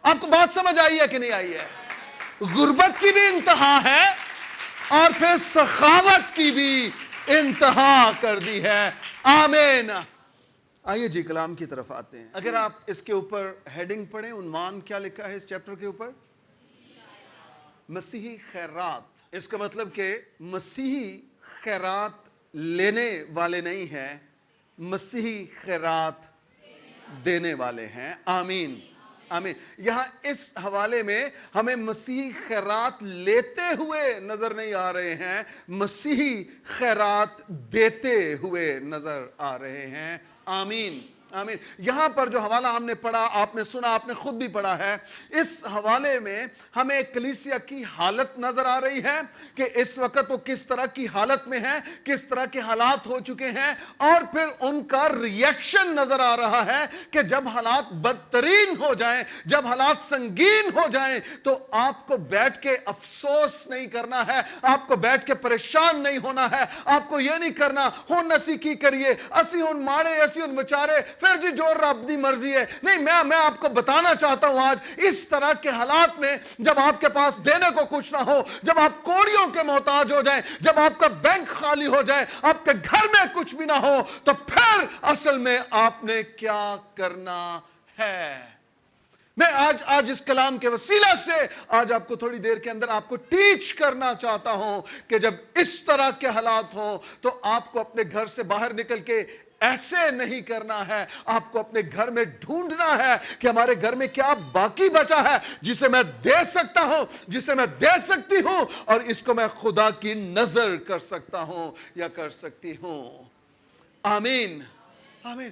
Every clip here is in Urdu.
آپ کو بات سمجھ آئی ہے کہ نہیں آئی ہے؟ غربت کی بھی انتہا ہے اور پھر سخاوت کی بھی انتہا کر دی ہے. آمین. آئیے جی کلام کی طرف آتے ہیں. اگر آپ اس کے اوپر ہیڈنگ پڑھیں، عنوان کیا لکھا ہے اس چیپٹر کے اوپر؟ مسیحی خیرات. اس کا مطلب کہ مسیحی خیرات لینے والے نہیں ہیں، مسیحی خیرات دینے والے ہیں. آمین آمین. یہاں اس حوالے میں ہمیں مسیحی خیرات لیتے ہوئے نظر نہیں آ رہے ہیں، مسیحی خیرات دیتے ہوئے نظر آ رہے ہیں. آمین آمین. یہاں پر جو حوالہ ہم نے پڑھا، آپ نے سنا، آپ نے خود بھی پڑھا ہے، اس حوالے میں ہمیں کلیسیا کی حالت نظر آ رہی ہے کہ اس وقت وہ کس طرح کی حالت میں ہے، کس طرح کے حالات ہو چکے ہیں، اور پھر ان کا ریئیکشن نظر آ رہا ہے کہ جب حالات بدترین ہو جائیں، جب حالات سنگین ہو جائیں، تو آپ کو بیٹھ کے افسوس نہیں کرنا ہے، آپ کو بیٹھ کے پریشان نہیں ہونا ہے، آپ کو یہ نہیں کرنا ہن اسی کی کریے، اسی ہن ماڑے اسی ہن بچارے، پھر جی جو رب دی مرضی ہے. نہیں، میں آپ کو بتانا چاہتا ہوں آج اس طرح کے حالات میں جب آپ کے پاس دینے کو کچھ نہ ہو، جب آپ کوڑیوں کے محتاج ہو جائیں، جب آپ کا بینک خالی ہو جائے، آپ کے گھر میں کچھ بھی نہ ہو، تو پھر اصل میں آپ نے کیا کرنا ہے. میں آج اس کلام کے وسیلہ سے آج آپ کو تھوڑی دیر کے اندر آپ کو ٹیچ کرنا چاہتا ہوں کہ جب اس طرح کے حالات ہوں تو آپ کو اپنے گھر سے باہر نکل کے ایسے نہیں کرنا ہے. آپ کو اپنے گھر میں ڈھونڈنا ہے کہ ہمارے گھر میں کیا باقی بچا ہے جسے میں دے سکتا ہوں، جسے میں دے سکتی ہوں، اور اس کو میں خدا کی نظر کر سکتا ہوں یا کر سکتی ہوں. آمین آمین.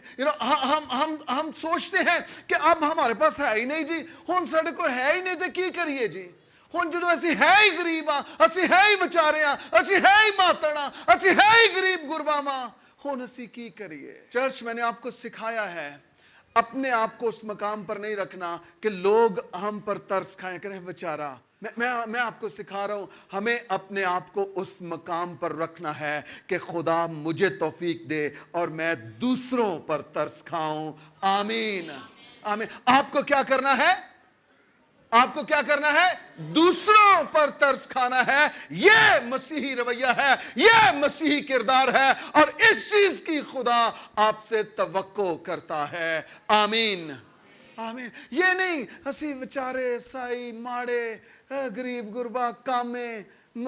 ہم سوچتے ہیں کہ اب ہمارے پاس ہے ہی نہیں جی، ہن ساڈے کو ہے ہی نہیں تو کی کریے جی. ہن جدو اسی ہے ہی غریب ہاں، اسی ہے ہی بچارے ہاں، اسی ہے ہی ماتڑ ہاں، اسی ہے ہی غریب غربا ہاں، ہن اسی کی کریے. چرچ میں نے آپ کو سکھایا ہے اپنے آپ کو اس مقام پر نہیں رکھنا کہ لوگ ہم پر ترس کھائیں کریں بچارہ. میں آپ کو سکھا رہا ہوں ہمیں اپنے آپ کو اس مقام پر رکھنا ہے کہ خدا مجھے توفیق دے اور میں دوسروں پر ترس کھاؤں. آمین آمین. آپ کو کیا کرنا ہے؟ آپ کو کیا کرنا ہے؟ دوسروں پر ترس کھانا ہے. یہ مسیحی رویہ ہے، یہ مسیحی کردار ہے، اور اس چیز کی خدا آپ سے توقع کرتا ہے. آمین آمین. یہ نہیں ہسی بچارے سائی ماڑے غریب غربا کامے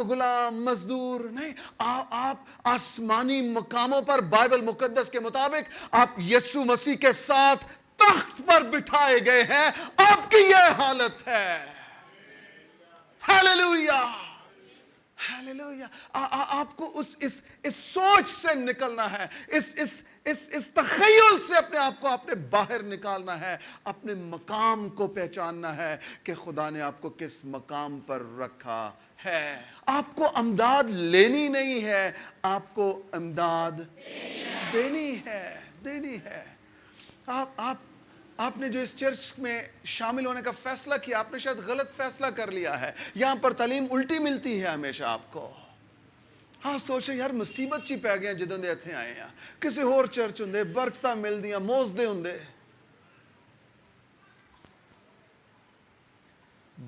غلام مزدور نہیں. آپ آسمانی مقاموں پر بائبل مقدس کے مطابق آپ یسوع مسیح کے ساتھ تخت پر بٹھائے گئے ہیں. آپ کی یہ حالت ہے. Hallelujah hallelujah. آپ کو اس سوچ سے نکلنا ہے، اس تخیل سے اپنے آپ کو اپنے باہر نکالنا ہے، اپنے مقام کو پہچاننا ہے کہ خدا نے آپ کو کس مقام پر رکھا ہے. آپ کو امداد لینی نہیں ہے، آپ کو امداد دینی ہے. آپ نے جو اس چرچ میں شامل ہونے کا فیصلہ کیا، آپ نے شاید غلط فیصلہ کر لیا ہے. یہاں پر تعلیم الٹی ملتی ہے ہمیشہ آپ کو. آپ سوچیں یار مصیبت چی پی گیا جدوں دے اتنے آئے ہیں، کسی اور چرچ ہوں برکتاں مل دیاں موزدے ہوں.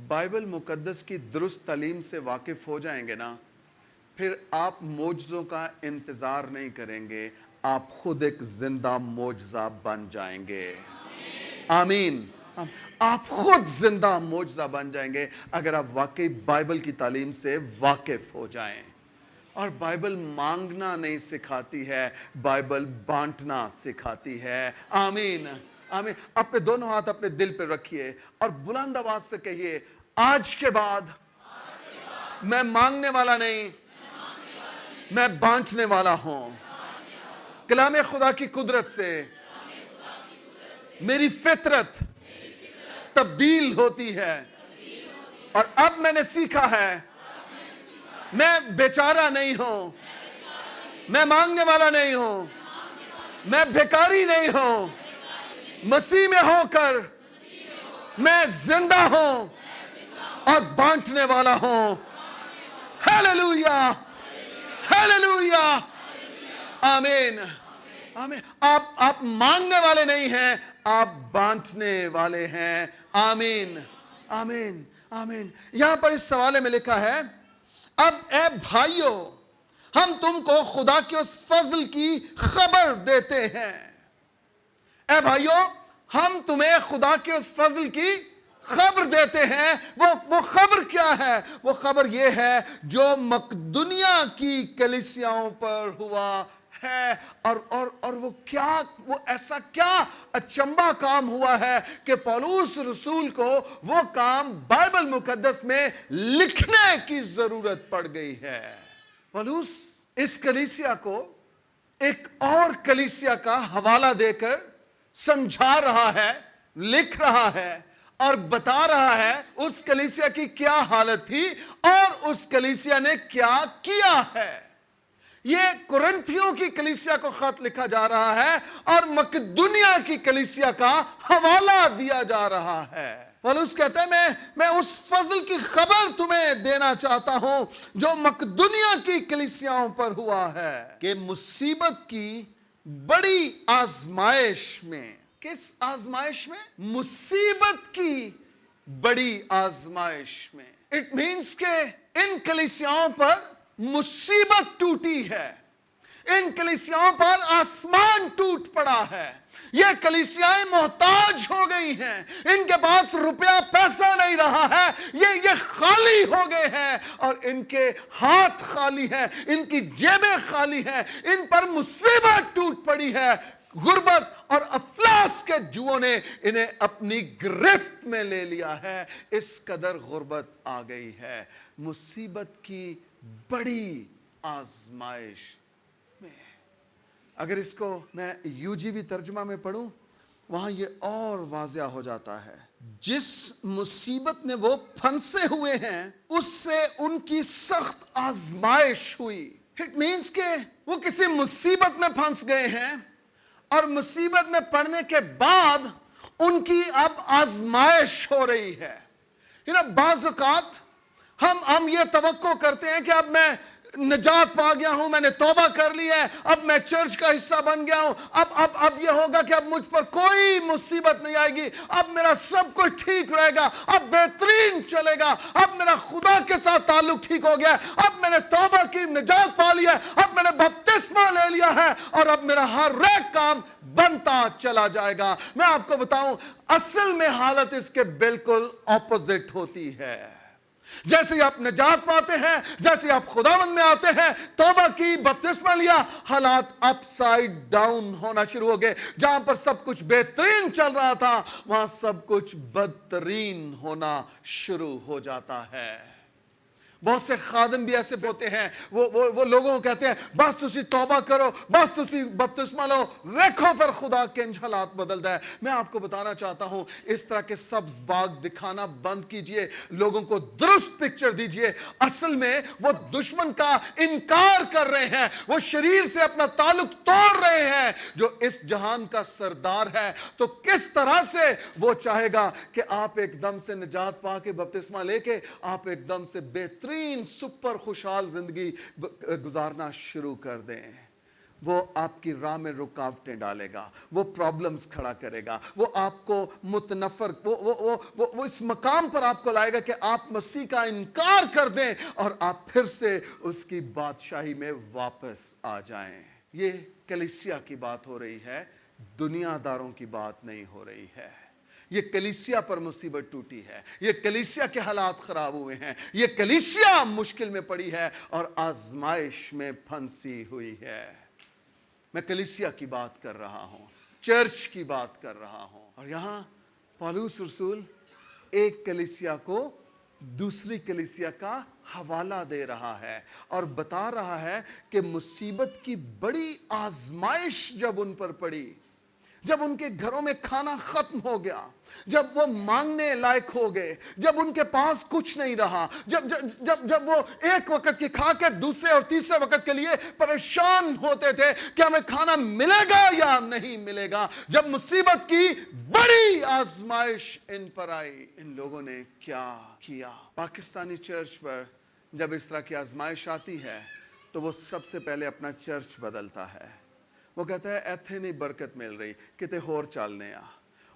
بائبل مقدس کی درست تعلیم سے واقف ہو جائیں گے نا، پھر آپ معجزوں کا انتظار نہیں کریں گے، آپ خود ایک زندہ معجزہ بن جائیں گے. آمین. آپ خود زندہ معجزہ بن جائیں گے اگر آپ واقعی بائبل کی تعلیم سے واقف ہو جائیں. اور بائبل مانگنا نہیں سکھاتی ہے، بائبل بانٹنا سکھاتی ہے. آمین آمین. اپنے دونوں ہاتھ اپنے دل پہ رکھیے اور بلند آواز سے کہیے، آج کے بعد میں مانگنے والا نہیں، میں بانٹنے والا ہوں. کلام خدا کی قدرت سے میری فطرت تبدیل ہوتی ہے، اور اب میں نے سیکھا ہے میں بیچارہ نہیں ہوں، میں مانگنے والا نہیں ہوں، میں بھیکاری نہیں ہوں. مسیح میں ہو کر میں زندہ ہوں اور بانٹنے والا ہوں. Hallelujah hallelujah. آمین آمین. آپ مانگنے والے نہیں ہیں، آپ بانٹنے والے ہیں. آمین آمین آمین. یہاں پر اس سوالے میں لکھا ہے اب اے بھائیو ہم تم کو خدا کے اس فضل کی خبر دیتے ہیں. اے بھائیو ہم تمہیں خدا کے اس فضل کی خبر دیتے ہیں. وہ خبر کیا ہے؟ وہ خبر یہ ہے جو مقدونیہ کی کلیسیاؤں پر ہوا ہے. اور وہ ایسا کیا اچنبھا کام ہوا ہے کہ پولس رسول کو وہ کام بائبل مقدس میں لکھنے کی ضرورت پڑ گئی ہے. پولس اس کلیسیا کو ایک اور کلیسیا کا حوالہ دے کر سمجھا رہا ہے، لکھ رہا ہے اور بتا رہا ہے اس کلیسیا کی کیا حالت تھی اور اس کلیسیا نے کیا کیا ہے. یہ کرنتھیوں کی کلیسیا کو خط لکھا جا رہا ہے اور مقدونیہ کی کلیسیا کا حوالہ دیا جا رہا ہے. پولس کہتے ہیں میں اس فضل کی خبر تمہیں دینا چاہتا ہوں جو مقدونیہ کی کلیسیاؤں پر ہوا ہے کہ مصیبت کی بڑی آزمائش میں. کس آزمائش میں؟ مصیبت کی بڑی آزمائش میں. اٹ مینس کہ ان کلیسیاؤں پر مصیبت ٹوٹی ہے، ان کلیسیاؤں پر آسمان ٹوٹ پڑا ہے. یہ کلیسیائیں محتاج ہو گئی ہیں، ان کے پاس روپیہ پیسہ نہیں رہا ہے، یہ خالی ہو گئے ہیں اور ان کے ہاتھ خالی ہیں، ان کی جیبیں خالی ہیں. ان پر مصیبت ٹوٹ پڑی ہے. غربت اور افلاس کے جوؤں نے انہیں اپنی گرفت میں لے لیا ہے. اس قدر غربت آ گئی ہے. مصیبت کی بڑی آزمائش میں. اگر اس کو میں UGV ترجمہ میں پڑھوں وہاں یہ اور واضح ہو جاتا ہے. جس مصیبت میں وہ پھنسے ہوئے ہیں اس سے ان کی سخت آزمائش ہوئی. اٹ مینس کہ وہ کسی مصیبت میں پھنس گئے ہیں اور مصیبت میں پڑنے کے بعد ان کی اب آزمائش ہو رہی ہے. بعض اوقات ہم یہ توقع کرتے ہیں کہ اب میں نجات پا گیا ہوں، میں نے توبہ کر لی ہے، اب میں چرچ کا حصہ بن گیا ہوں، اب یہ ہوگا کہ اب مجھ پر کوئی مصیبت نہیں آئے گی، اب میرا سب کچھ ٹھیک رہے گا، اب بہترین چلے گا، اب میرا خدا کے ساتھ تعلق ٹھیک ہو گیا، اب میں نے توبہ کی، نجات پا لی ہے، اب میں نے بپتسمہ لے لیا ہے اور اب میرا ہر ایک کام بنتا چلا جائے گا. میں آپ کو بتاؤں اصل میں حالت اس کے بالکل اپوزٹ ہوتی ہے. جیسے ہی آپ نجات پاتے ہیں، جیسے ہی آپ خداوند میں آتے ہیں، توبہ کی، بپتسمہ لیا، حالات اپ سائیڈ ڈاؤن ہونا شروع ہو گئے. جہاں پر سب کچھ بہترین چل رہا تھا وہاں سب کچھ بدترین ہونا شروع ہو جاتا ہے. بہت سے خادم بھی ایسے ہوتے ہیں، وہ لوگوں کو کہتے ہیں بس تسی توبہ کرو، بس تسی بپتسمہ لو، دیکھو پھر خدا کے حالات بدلتا ہے. میں آپ کو بتانا چاہتا ہوں اس طرح کے سبز باغ دکھانا بند کیجئے، لوگوں کو درست پکچر دیجئے. اصل میں وہ دشمن کا انکار کر رہے ہیں، وہ شریر سے اپنا تعلق توڑ رہے ہیں جو اس جہان کا سردار ہے. تو کس طرح سے وہ چاہے گا کہ آپ ایک دم سے نجات پا کے بپتسمہ لے کے آپ ایک دم سے بہترین سپر خوشحال زندگی گزارنا شروع کر دیں. وہ آپ کی راہ میں رکاوٹیں ڈالے گا، وہ پرابلمز کھڑا کرے گا، وہ آپ کو متنفر وہ اس مقام پر آپ کو لائے گا کہ آپ مسیح کا انکار کر دیں اور آپ پھر سے اس کی بادشاہی میں واپس آ جائیں. یہ کلیسیا کی بات ہو رہی ہے، دنیا داروں کی بات نہیں ہو رہی ہے. یہ کلیسیا پر مصیبت ٹوٹی ہے، یہ کلیسیا کے حالات خراب ہوئے ہیں، یہ کلیسیا مشکل میں پڑی ہے اور آزمائش میں پھنسی ہوئی ہے. میں کلیسیا کی بات کر رہا ہوں، چرچ کی بات کر رہا ہوں. اور یہاں پولس رسول ایک کلیسیا کو دوسری کلیسیا کا حوالہ دے رہا ہے اور بتا رہا ہے کہ مصیبت کی بڑی آزمائش جب ان پر پڑی، جب ان کے گھروں میں کھانا ختم ہو گیا، جب وہ مانگنے لائق ہو گئے، جب ان کے پاس کچھ نہیں رہا، جب وہ ایک وقت کی کھا کے دوسرے اور تیسرے وقت کے لیے پریشان ہوتے تھے کہ ہمیں کھانا ملے گا یا نہیں ملے گا، جب مصیبت کی بڑی آزمائش ان پر آئی، ان لوگوں نے کیا کیا؟ پاکستانی چرچ پر جب اس طرح کی آزمائش آتی ہے تو وہ سب سے پہلے اپنا چرچ بدلتا ہے. وہ کہتا ہے ایتھے نہیں برکت مل رہی، کتے ہور چالنے آ.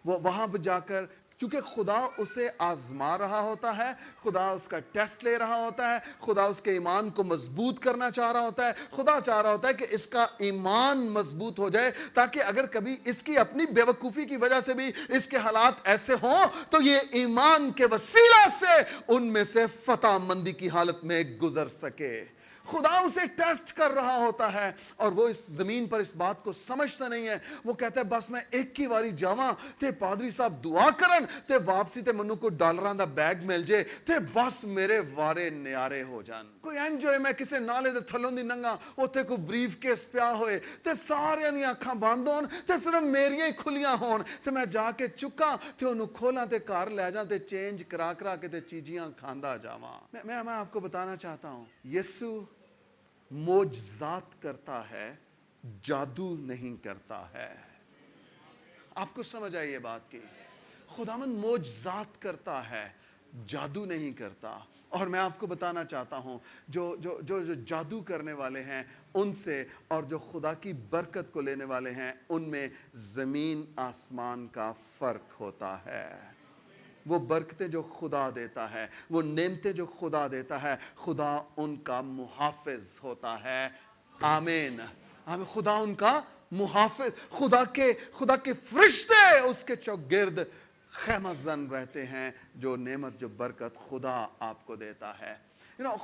وہ وہاں پہ جا کر کیونکہ خدا اسے آزما رہا ہوتا ہے، خدا اس کا ٹیسٹ لے رہا ہوتا ہے، خدا اس کے ایمان کو مضبوط کرنا چاہ رہا ہوتا ہے، خدا چاہ رہا ہوتا ہے کہ اس کا ایمان مضبوط ہو جائے، تاکہ اگر کبھی اس کی اپنی بے وقوفی کی وجہ سے بھی اس کے حالات ایسے ہوں تو یہ ایمان کے وسیلہ سے ان میں سے فتح مندی کی حالت میں گزر سکے۔ خدا اسے ٹیسٹ کر رہا ہوتا ہے، اور وہ اس زمین پر اس بات کو سمجھتا نہیں ہے۔ وہ کہتا ہے بس میں ایک ہی واری جاواں تے پادری صاحب دعا کرن تے واپسی تے منو کو ڈالراں دا بیگ مل جے تے بس میرے وارے نیارے ہو جان۔ کوئی انجوائے میں کسے نالے دے تھلوں دی ننگا اوتھے کوئی بریف کیس پیا ہوئے تے سارے دی اکھاں بند ہون تے صرف میریاں ہی کھلیاں ہون تے میں جا کے چکاں تے انہوں کھولاں تے کار لے جاں تے چینج کرا کے تے چیزیاں کھاندا جاواں۔ میں آپ کو بتانا چاہتا ہوں، یسوع معجزات کرتا ہے، جادو نہیں کرتا ہے۔ آپ کو سمجھ آئی یہ بات کی؟ خداوند معجزات کرتا ہے، جادو نہیں کرتا۔ اور میں آپ کو بتانا چاہتا ہوں جو جادو کرنے والے ہیں ان سے اور جو خدا کی برکت کو لینے والے ہیں ان میں زمین آسمان کا فرق ہوتا ہے۔ وہ برکتیں جو خدا دیتا ہے، وہ نعمتیں جو خدا دیتا ہے، خدا ان کا محافظ ہوتا ہے۔ آمین۔ خدا ان کا محافظ، خدا کے فرشتے اس کے چوگرد خیمہ زن رہتے ہیں۔ جو نعمت، جو برکت خدا آپ کو دیتا ہے،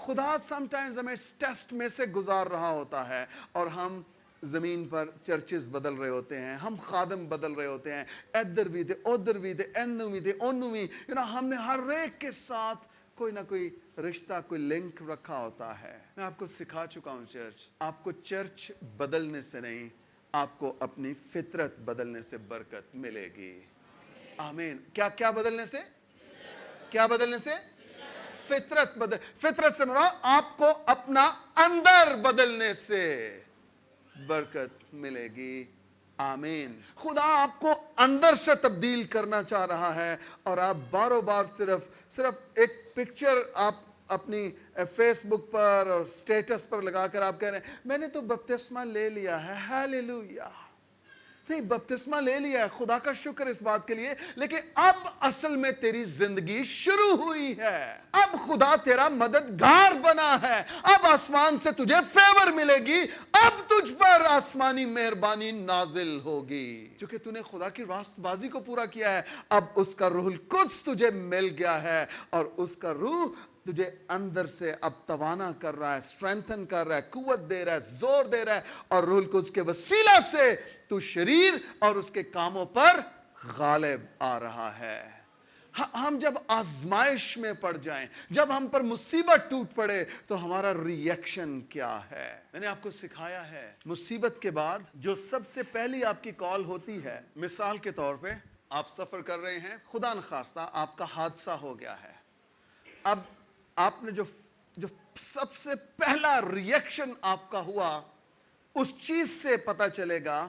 خدا سمٹائمز ہمیں اس ٹیسٹ میں سے گزار رہا ہوتا ہے، اور ہم زمین پر چرچز بدل رہے ہوتے ہیں، ہم خادم بدل رہے ہوتے ہیں، ادھر بھی دے ادھر بھی دے اینو بھی دے اونو بھی، ہم نے ہر ایک کے ساتھ کوئی نہ کوئی رشتہ، کوئی لنک رکھا ہوتا ہے۔ میں آپ کو سکھا چکا ہوں چرچ، آپ کو چرچ بدلنے سے نہیں، آپ کو اپنی فطرت بدلنے سے برکت ملے گی۔ آمین۔ کیا بدلنے سے؟ کیا بدلنے سے؟ فطرت سے مراد آپ کو اپنا اندر بدلنے سے برکت ملے گی۔ آمین۔ خدا آپ کو اندر سے تبدیل کرنا چاہ رہا ہے، اور آپ باروں بار صرف ایک پکچر آپ اپنی فیس بک پر اور سٹیٹس پر لگا کر آپ کہہ رہے ہیں میں نے تو بپتسمہ لے لیا ہے، ہاللیلویا۔ نہیں، بپتسمہ لے لیا ہے، خدا کا شکر اس بات کے لیے، لیکن اب اصل میں تیری زندگی شروع ہوئی ہے۔ اب خدا تیرا مددگار بنا ہے، اب آسمان سے تجھے فیور ملے گی، اب تجھ پر آسمانی مہربانی نازل ہوگی، کیونکہ تو نے خدا کی راست بازی کو پورا کیا ہے۔ اب اس کا روح القدس تجھے مل گیا ہے، اور اس کا روح تجھے اندر سے اب توانا کر رہا ہے، سٹرینتھن کر رہا ہے، قوت دے رہا ہے، زور دے رہا ہے، اور روح القدس کے وسیلہ سے تو شریر اور اس کے کاموں پر غالب آ رہا ہے۔ ہم جب آزمائش میں پڑ جائیں، جب ہم پر مصیبت ٹوٹ پڑے تو ہمارا ری ایکشن کیا ہے؟ میں نے آپ کو سکھایا ہے، مصیبت کے بعد جو سب سے پہلی آپ کی کال ہوتی ہے، مثال کے طور پہ آپ سفر کر رہے ہیں، خدا نخواستہ آپ کا حادثہ ہو گیا ہے، اب آپ نے جو سب سے پہلا ری ایکشن آپ کا ہوا، اس چیز سے پتہ چلے گا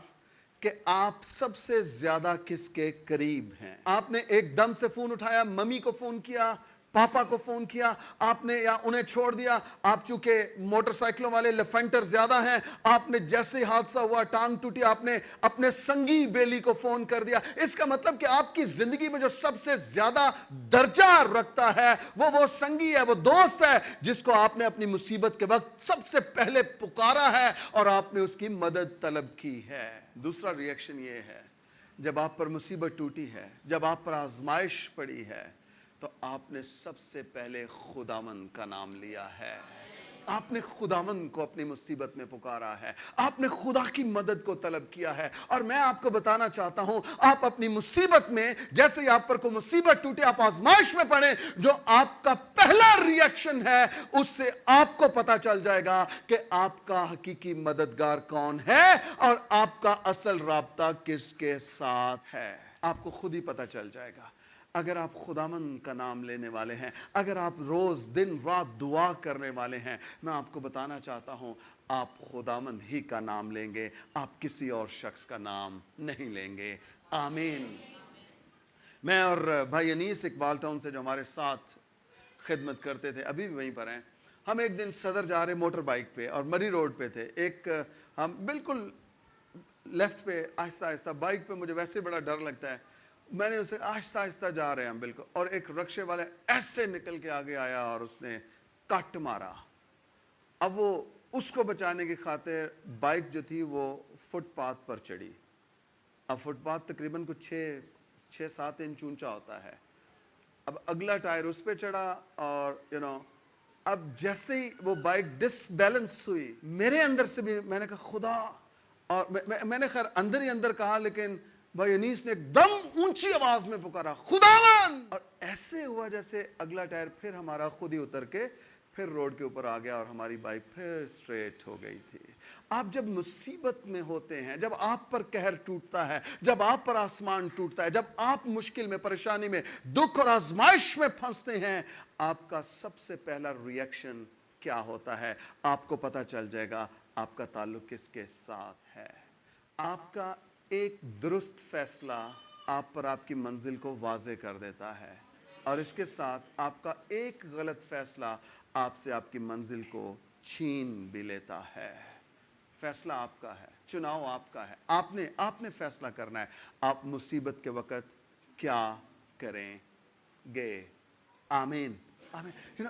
کہ آپ سب سے زیادہ کس کے قریب ہیں۔ آپ نے ایک دم سے فون اٹھایا، ممی کو فون کیا، پاپا کو فون کیا، آپ نے یا انہیں چھوڑ دیا۔ آپ چونکہ موٹر سائیکلوں والے لفینٹر زیادہ ہیں، آپ نے جیسے ہی حادثہ ہوا، ٹانگ ٹوٹی، آپ نے اپنے سنگی بیلی کو فون کر دیا۔ اس کا مطلب کہ آپ کی زندگی میں جو سب سے زیادہ درجہ رکھتا ہے وہ سنگی ہے، وہ دوست ہے جس کو آپ نے اپنی مصیبت کے وقت سب سے پہلے پکارا ہے اور آپ نے اس کی مدد طلب کی ہے۔ دوسرا ری ایکشن یہ ہے، جب آپ پر مصیبت ٹوٹی ہے، جب آپ پر آزمائش پڑی ہے، تو آپ نے سب سے پہلے خداوند کا نام لیا ہے۔ آپ نے خداوند کو اپنی مصیبت میں پکارا ہے، آپ نے خدا کی مدد کو طلب کیا ہے۔ اور میں آپ کو بتانا چاہتا ہوں، آپ اپنی مصیبت میں جیسے ہی آپ پر کوئی مصیبت ٹوٹے، آپ آزمائش میں پڑے، جو آپ کا پہلا ری ایکشن ہے اس سے آپ کو پتا چل جائے گا کہ آپ کا حقیقی مددگار کون ہے اور آپ کا اصل رابطہ کس کے ساتھ ہے۔ آپ کو خود ہی پتا چل جائے گا۔ اگر آپ خداوند کا نام لینے والے ہیں، اگر آپ روز دن رات دعا کرنے والے ہیں، میں آپ کو بتانا چاہتا ہوں آپ خداوند ہی کا نام لیں گے، آپ کسی اور شخص کا نام نہیں لیں گے۔ آمین۔ میں اور بھائی انیس اقبال ٹاؤن سے جو ہمارے ساتھ خدمت کرتے تھے، ابھی بھی وہیں پر ہیں، ہم ایک دن صدر جا رہے موٹر بائک پہ اور مری روڈ پہ تھے، ہم بالکل لیفٹ پہ آہستہ آہستہ، بائک پہ مجھے ویسے بڑا ڈر لگتا ہے، میں نے اسے آہستہ آہستہ جا رہے ہیں بالکل، اور ایک رکشے والے ایسے نکل کے آگے آیا اور اس نے کٹ مارا. اب وہ اس کو بچانے کی خاطر بائک جو تھی وہ فٹ پاتھ پر چڑھی. اب فٹ پاتھ تقریباً کچھ 6-7 انچ اونچا ہوتا ہے. اب اگلا ٹائر اس پہ چڑھا اور اب جیسے ہی وہ بائک ڈس بیلنس ہوئی، میرے اندر سے بھی میں نے کہا خدا، اور میں نے خیر اندر ہی اندر کہا، لیکن بھائی انیس نے ایک دم اونچی آواز میں پکارا خداوند، اور ایسے ہوا جیسے اگلا ٹائر پھر ہمارا خود ہی اتر کے پھر روڈ کے اوپر آ گیا اور ہماری بائک پھر اسٹریٹ ہو گئی تھی. آپ جب مصیبت میں ہوتے ہیں، جب آپ پر قہر ٹوٹتا ہے، جب آپ پر آسمان ٹوٹتا ہے، جب آپ مشکل میں، پریشانی میں، دکھ اور آزمائش میں پھنستے ہیں، آپ کا سب سے پہلا ریئیکشن کیا ہوتا ہے؟ آپ کو پتہ چل جائے گا آپ کا تعلق کس کے ساتھ ہے. آپ کا ایک درست فیصلہ آپ پر آپ کی منزل کو واضح کر دیتا ہے، اور اس کے ساتھ آپ کا ایک غلط فیصلہ آپ سے آپ کی منزل کو چھین بھی لیتا ہے. فیصلہ آپ کا ہے، چناؤ آپ کا ہے، آپ نے فیصلہ کرنا ہے آپ مصیبت کے وقت کیا کریں گے. آمین آمین.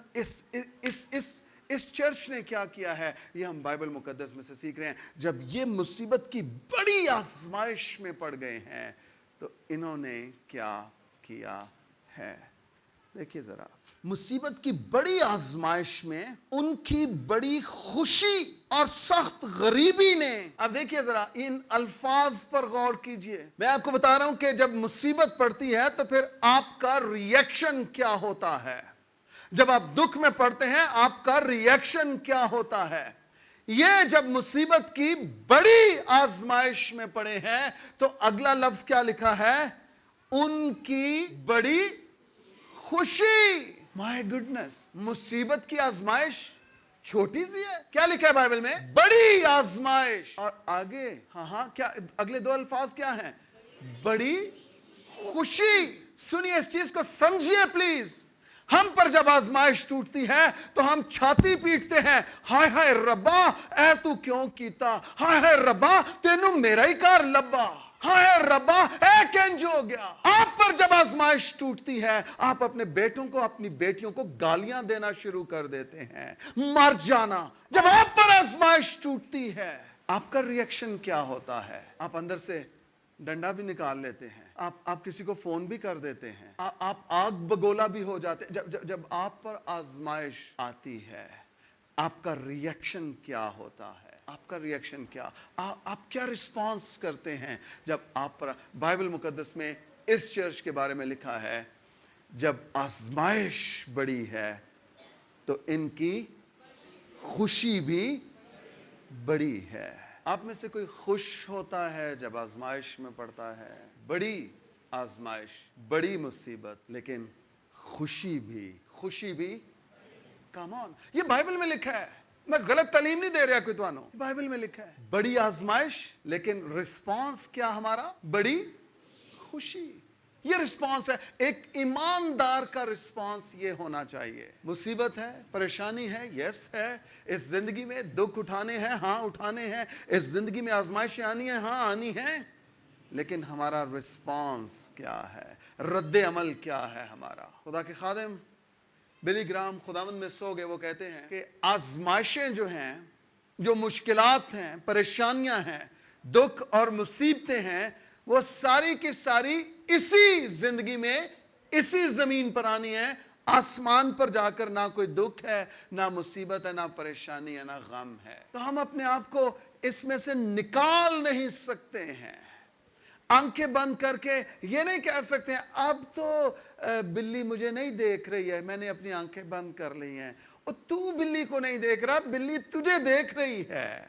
اس چرچ نے کیا کیا ہے، یہ ہم بائبل مقدس میں سے سیکھ رہے ہیں. جب یہ مصیبت کی بڑی آزمائش میں پڑ گئے ہیں تو انہوں نے کیا کیا ہے. دیکھیے ذرا، مصیبت کی بڑی آزمائش میں ان کی بڑی خوشی اور سخت غریبی نے، اب دیکھیے ذرا ان الفاظ پر غور کیجئے. میں آپ کو بتا رہا ہوں کہ جب مصیبت پڑتی ہے تو پھر آپ کا ریئیکشن کیا ہوتا ہے. جب آپ دکھ میں پڑتے ہیں آپ کا ریئیکشن کیا ہوتا ہے. یہ جب مصیبت کی بڑی آزمائش میں پڑے ہیں تو اگلا لفظ کیا لکھا ہے؟ ان کی بڑی خوشی. مائی گڈنس، مصیبت کی آزمائش چھوٹی سی ہے. کیا لکھا ہے بائبل میں؟ بڑی آزمائش. اور آگے کیا اگلے دو الفاظ کیا ہیں؟ بڑی خوشی. سنیے اس چیز کو سمجھیے پلیز. ہم پر جب آزمائش ٹوٹتی ہے تو ہم چھاتی پیٹتے ہیں، ہائے ہائے ربا اے تو کیوں کیتا، ہائے ہائے ربا تینوں میرا ہی کار لبا، ہائے ربا اے کنج ہو گیا. آپ پر جب آزمائش ٹوٹتی ہے آپ اپنے بیٹوں کو، اپنی بیٹیوں کو گالیاں دینا شروع کر دیتے ہیں، مر جانا. جب آپ پر آزمائش ٹوٹتی ہے آپ کا ریئیکشن کیا ہوتا ہے؟ آپ اندر سے ڈنڈا بھی نکال لیتے ہیں، آپ کسی کو فون بھی کر دیتے ہیں، آپ آگ بگولا بھی ہو جاتے ہیں. جب آپ پر آزمائش آتی ہے آپ کا ریئیکشن کیا ہوتا ہے؟ آپ کا ریئیکشن کیا، آپ کیا رسپانس کرتے ہیں جب آپ پر؟ بائبل مقدس میں اس چرچ کے بارے میں لکھا ہے جب آزمائش بڑی ہے تو ان کی خوشی بھی بڑی ہے. آپ میں سے کوئی خوش ہوتا ہے جب آزمائش میں پڑتا ہے؟ بڑی آزمائش، بڑی مصیبت، لیکن خوشی بھی. کام آن، یہ بائبل میں لکھا ہے، میں غلط تعلیم نہیں دے رہا کوئی توانو، بائبل میں لکھا ہے بڑی آزمائش لیکن رسپانس کیا ہمارا؟ بڑی خوشی. یہ رسپانس ہے. ایک ایماندار کا رسپانس یہ ہونا چاہیے. مصیبت ہے، پریشانی ہے، یس ہے، اس زندگی میں دکھ اٹھانے ہیں، ہاں اٹھانے ہیں، اس زندگی میں آزمائشیں آنی ہیں، ہاں آنی ہیں، لیکن ہمارا رسپانس کیا ہے، رد عمل کیا ہے ہمارا. خدا کے خادم بلی گرام خداوند میں سو گئے، وہ کہتے ہیں کہ آزمائشیں جو ہیں، جو مشکلات ہیں، پریشانیاں ہیں، دکھ اور مصیبتیں ہیں، وہ ساری کی ساری اسی زندگی میں اسی زمین پر آنی ہے. آسمان پر جا کر نہ کوئی دکھ ہے، نہ مصیبت ہے، نہ پریشانی ہے، نہ غم ہے. تو ہم اپنے آپ کو اس میں سے نکال نہیں سکتے ہیں. آنکھیں بند کر کے یہ نہیں کہہ سکتے ہیں اب تو بلی مجھے نہیں دیکھ رہی ہے، میں نے اپنی آنکھیں بند کر لی ہیں. اور تو بلی کو نہیں دیکھ رہا، بلی تجھے دیکھ رہی ہے.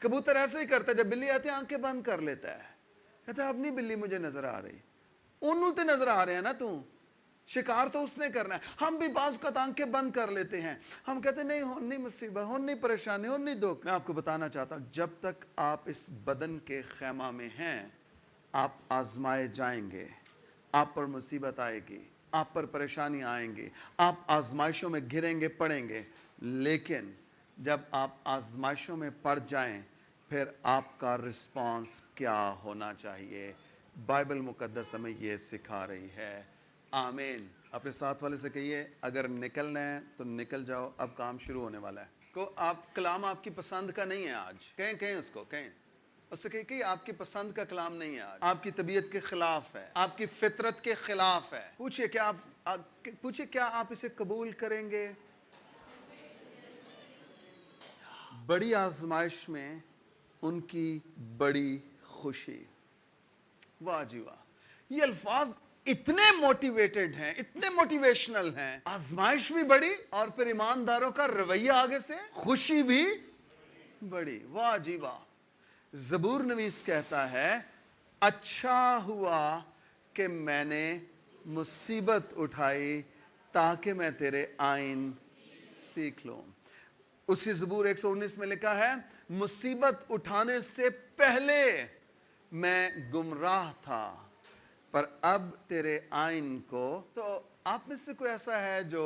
کبوتر ایسے ہی کرتا ہے، جب بلی آتی ہے آنکھیں بند کر لیتا ہے، کہتا ہے اب نہیں بلی مجھے نظر آ رہی. انہوں تے نظر آ رہے ہیں نا، شکار تو اس نے کرنا ہے. ہم بھی بعض اوقات آنکھیں بند کر لیتے ہیں، ہم کہتے ہیں نہیں ہون نہیں مصیبت، ہون نہیں پریشانی، ہون نہیں دکھ. میں آپ کو بتانا چاہتا ہوں جب تک آپ اس بدن کے خیمہ میں ہیں آپ آزمائے جائیں گے، آپ پر مصیبت آئے گی، آپ پر پریشانی آئیں گی، آپ آزمائشوں میں گریں گے، پڑیں گے. لیکن جب آپ آزمائشوں میں پڑ جائیں پھر آپ کا رسپانس کیا ہونا چاہیے؟ بائبل مقدس ہمیں یہ سکھا رہی ہے. آمین. اپنے ساتھ والے سے کہیے اگر نکلنا ہے تو نکل جاؤ، اب کام شروع ہونے والا ہے. کو آپ کلام آپ کی پسند کا نہیں ہے آج. کہیں اس کو کہیں اس سے کہ آپ کی پسند کا کلام نہیں ہے آج، آپ کی طبیعت کے خلاف ہے، آپ کی فطرت کے خلاف ہے. پوچھئے کیا آپ اسے قبول کریں گے؟ بڑی آزمائش میں ان کی بڑی خوشی. واہ جی واہ. یہ الفاظ اتنے موٹیویٹڈ ہیں، اتنے موٹیویشنل ہیں. آزمائش بھی بڑی اور پھر ایمانداروں کا رویہ آگے سے خوشی بھی بڑی. واہ جی واہ. زبور نویس کہتا ہے اچھا ہوا کہ میں نے مصیبت اٹھائی تاکہ میں تیرے آئین سیکھ لوں. اسی زبور 119 میں لکھا ہے مصیبت اٹھانے سے پہلے میں گمراہ تھا پر اب تیرے آئین کو. تو آپ میں سے کوئی ایسا ہے جو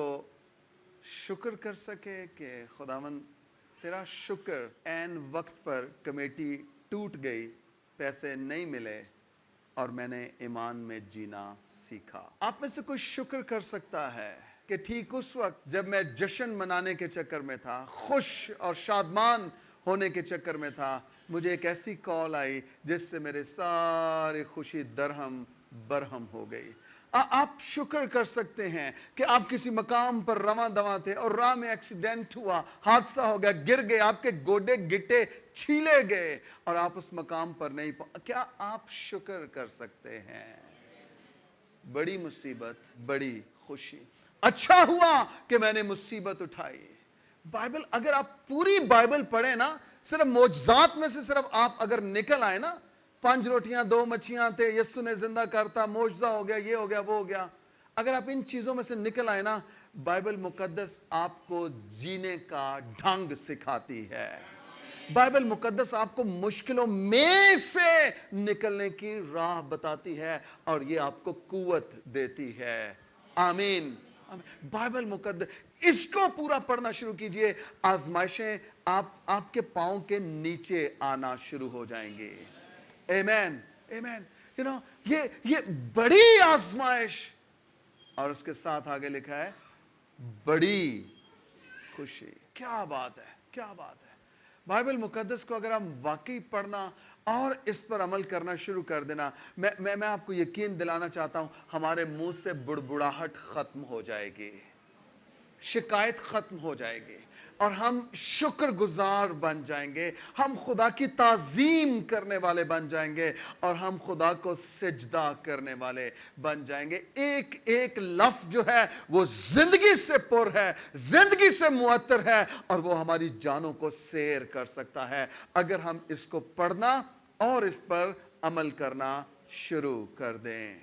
شکر کر سکے کہ خداوند تیرا شکر عین وقت پر کمیٹی ٹوٹ گئی، پیسے نہیں ملے اور میں نے ایمان میں جینا سیکھا. آپ میں سے کوئی شکر کر سکتا ہے کہ ٹھیک اس وقت جب میں جشن منانے کے چکر میں تھا، خوش اور شادمان ہونے کے چکر میں تھا، مجھے ایک ایسی کال آئی جس سے میرے ساری خوشی درہم برہم ہو گئی. آپ شکر کر سکتے ہیں کہ آپ کسی مقام پر رواں دواں تھے اور راہ میں ایکسیڈنٹ ہوا، حادثہ ہو گیا، گر گئے، آپ کے گوڈے گٹے چھیلے گئے اور آپ اس مقام پر نہیں کیا آپ شکر کر سکتے ہیں؟ بڑی مصیبت بڑی خوشی. اچھا ہوا کہ میں نے مصیبت اٹھائی. بائبل اگر آپ پوری بائبل پڑھیں نا، صرف معجزات میں سے صرف آپ اگر نکل آئے نا، 5 روٹیاں 2 مچھیاں تھے، یسوع نے زندہ کرتا، معجزہ ہو گیا، یہ ہو گیا، وہ ہو گیا، اگر آپ ان چیزوں میں سے نکل آئے نا، بائبل مقدس آپ کو جینے کا ڈھنگ سکھاتی ہے. بائبل مقدس آپ کو مشکلوں میں سے نکلنے کی راہ بتاتی ہے اور یہ آپ کو قوت دیتی ہے. آمین. بائبل مقدس اس کو پورا پڑھنا شروع کیجئے، آزمائشیں آپ کے پاؤں کے نیچے آنا شروع ہو جائیں گے. Amen amen. یہ بڑی آزمائش اور اس کے ساتھ آگے لکھا ہے بڑی خوشی. کیا بات ہے، کیا بات ہے. بائبل مقدس کو اگر ہم واقعی پڑھنا اور اس پر عمل کرنا شروع کر دینا، میں آپ کو یقین دلانا چاہتا ہوں ہمارے منہ سے بڑبڑاہٹ ختم ہو جائے گی، شکایت ختم ہو جائے گی اور ہم شکر گزار بن جائیں گے. ہم خدا کی تعظیم کرنے والے بن جائیں گے اور ہم خدا کو سجدہ کرنے والے بن جائیں گے. ایک ایک لفظ جو ہے وہ زندگی سے پر ہے، زندگی سے معطر ہے اور وہ ہماری جانوں کو سیر کر سکتا ہے اگر ہم اس کو پڑھنا اور اس پر عمل کرنا شروع کر دیں.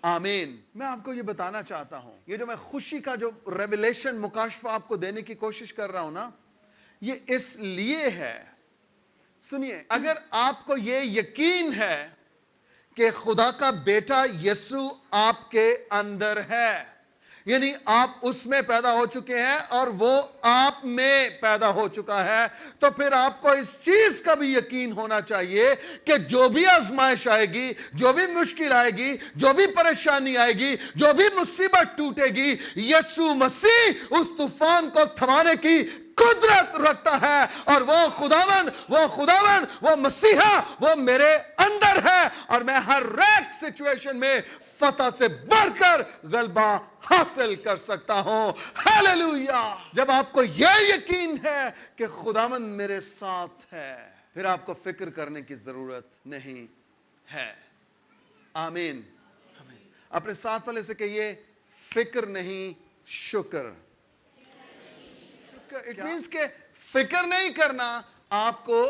آمین. میں آپ کو یہ بتانا چاہتا ہوں، یہ جو میں خوشی کا جو ریویلیشن مکاشفہ آپ کو دینے کی کوشش کر رہا ہوں نا، یہ اس لیے ہے. سنیے، اگر آپ کو یہ یقین ہے کہ خدا کا بیٹا یسوع آپ کے اندر ہے، یعنی آپ اس میں پیدا ہو چکے ہیں اور وہ آپ میں پیدا ہو چکا ہے، تو پھر آپ کو اس چیز کا بھی یقین ہونا چاہیے کہ جو بھی آزمائش آئے گی، جو بھی مشکل آئے گی، جو بھی پریشانی آئے گی، جو بھی مصیبت ٹوٹے گی، یسوع مسیح اس طوفان کو تھمانے کی قدرت رکھتا ہے اور وہ خداوند وہ مسیحا وہ میرے اندر ہے اور میں ہر ایک سچویشن میں فتح سے بڑھ کر غلبہ حاصل کر سکتا ہوں. ہاللویا. جب آپ کو یہ یقین ہے کہ خداوند میرے ساتھ ہے، پھر آپ کو فکر کرنے کی ضرورت نہیں ہے. آمین. اپنے ساتھ والے سے کہیے فکر نہیں شکر. اٹ مینس کہ فکر نہیں کرنا آپ کو.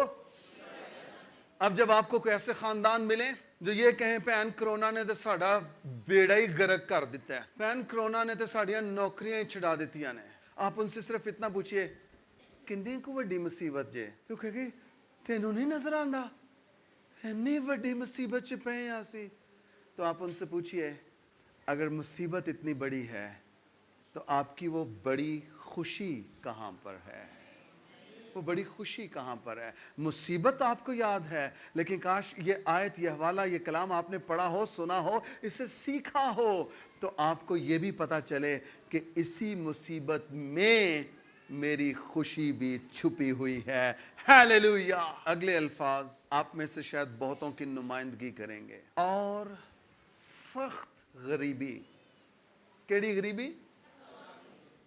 اب جب آپ کو کوئی ایسے خاندان ملے جو یہ کہیں پہن کرونا نے تو ساڑا بیڑا ہی گرک کر دیتا ہے، پہن کرونا نے تو ساڑیاں نوکریاں ہی چھڑا دیتیاں نے، آپ ان سے صرف اتنا پوچھئے کنی کو وڈی مصیبت جے، تو کہے گی تینوں نہیں نظر آندا اتنی وڈی مصیبت چ پئے آسی. تو آپ ان سے پوچھئے اگر مصیبت اتنی بڑی ہے تو آپ کی وہ بڑی خوشی کہاں پر ہے؟ وہ بڑی خوشی کہاں پر ہے؟ مصیبت آپ کو یاد ہے، لیکن کاش یہ آیت، یہ حوالہ، یہ کلام آپ نے پڑھا ہو، سنا ہو، اسے سیکھا ہو، تو آپ کو یہ بھی پتا چلے کہ اسی مصیبت میں میری خوشی بھی چھپی ہوئی ہے۔ ہیلیلویا۔ اگلے الفاظ آپ میں سے شاید بہتوں کی نمائندگی کریں گے۔ اور سخت غریبی۔ کیڑی غریبی؟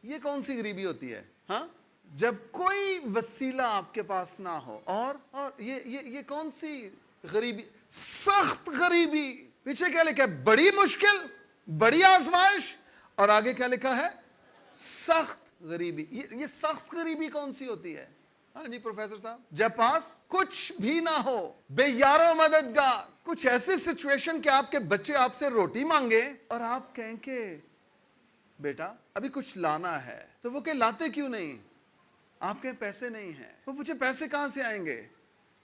یہ کون سی غریبی ہوتی ہے؟ ہاں، جب کوئی وسیلہ آپ کے پاس نہ ہو، اور یہ کون سی غریبی؟ سخت غریبی۔ پیچھے کیا لکھا ہے؟ بڑی مشکل، بڑی آزمائش، اور آگے کیا لکھا ہے؟ سخت غریبی۔ یہ سخت غریبی کون سی ہوتی ہے؟ ہاں جی پروفیسر صاحب، جب پاس کچھ بھی نہ ہو، بے یارو مددگار، کچھ ایسی سچویشن کہ آپ کے بچے آپ سے روٹی مانگے اور آپ کہیں کہ بیٹا ابھی کچھ لانا ہے، تو وہ کہ لاتے کیوں نہیں؟ آپ کے پیسے نہیں ہیں۔ وہ مجھے پیسے کہاں سے آئیں گے؟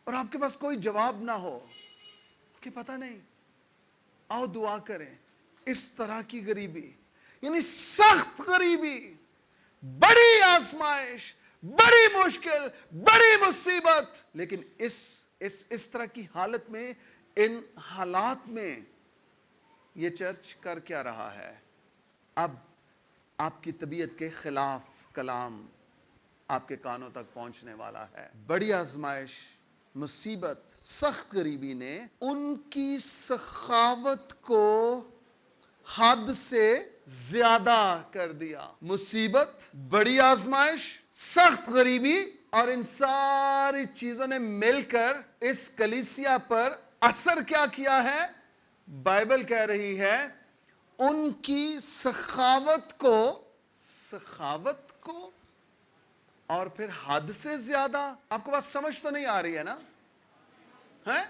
اور آپ کے پاس کوئی جواب نہ ہو کہ پتہ نہیں، آؤ دعا کریں۔ اس طرح کی غریبی، یعنی سخت غریبی، بڑی آزمائش، بڑی مشکل، بڑی مصیبت۔ لیکن اس طرح کی حالت میں، ان حالات میں یہ چرچ کر کیا رہا ہے؟ اب آپ کی طبیعت کے خلاف کلام آپ کے کانوں تک پہنچنے والا ہے۔ بڑی آزمائش، مصیبت، سخت غریبی نے ان کی سخاوت کو حد سے زیادہ کر دیا۔ مصیبت، بڑی آزمائش، سخت غریبی، اور ان ساری چیزوں نے مل کر اس کلیسیا پر اثر کیا کیا ہے؟ بائبل کہہ رہی ہے ان کی سخاوت کو اور پھر حد سے زیادہ۔ آپ کو بات سمجھ تو نہیں آ رہی ہے نا؟ ہیں؟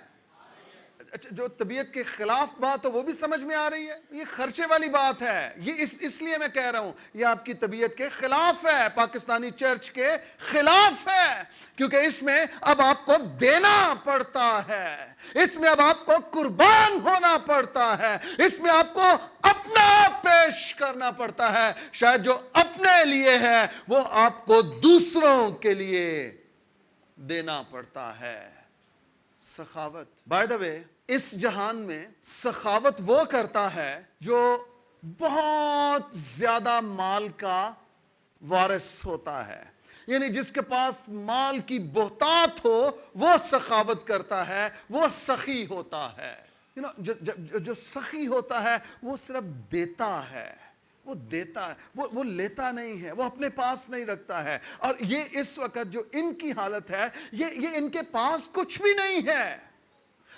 اچھا، جو طبیعت کے خلاف بات ہو وہ بھی سمجھ میں آ رہی ہے؟ یہ خرچے والی بات ہے۔ یہ اس لیے میں کہہ رہا ہوں یہ آپ کی طبیعت کے خلاف ہے، پاکستانی چرچ کے خلاف ہے، کیونکہ اس میں اب آپ کو دینا پڑتا ہے، اس میں اب آپ کو قربان ہونا پڑتا ہے، اس میں آپ کو اپنا پیش کرنا پڑتا ہے۔ شاید جو اپنے لیے ہے وہ آپ کو دوسروں کے لیے دینا پڑتا ہے۔ سخاوت، بائی دا وے، اس جہان میں سخاوت وہ کرتا ہے جو بہت زیادہ مال کا وارث ہوتا ہے، یعنی جس کے پاس مال کی بہتات ہو وہ سخاوت کرتا ہے، وہ سخی ہوتا ہے۔ جو سخی ہوتا ہے وہ صرف دیتا ہے، وہ دیتا ہے، وہ لیتا نہیں ہے، وہ اپنے پاس نہیں رکھتا ہے۔ اور یہ اس وقت جو ان کی حالت ہے، یہ ان کے پاس کچھ بھی نہیں ہے،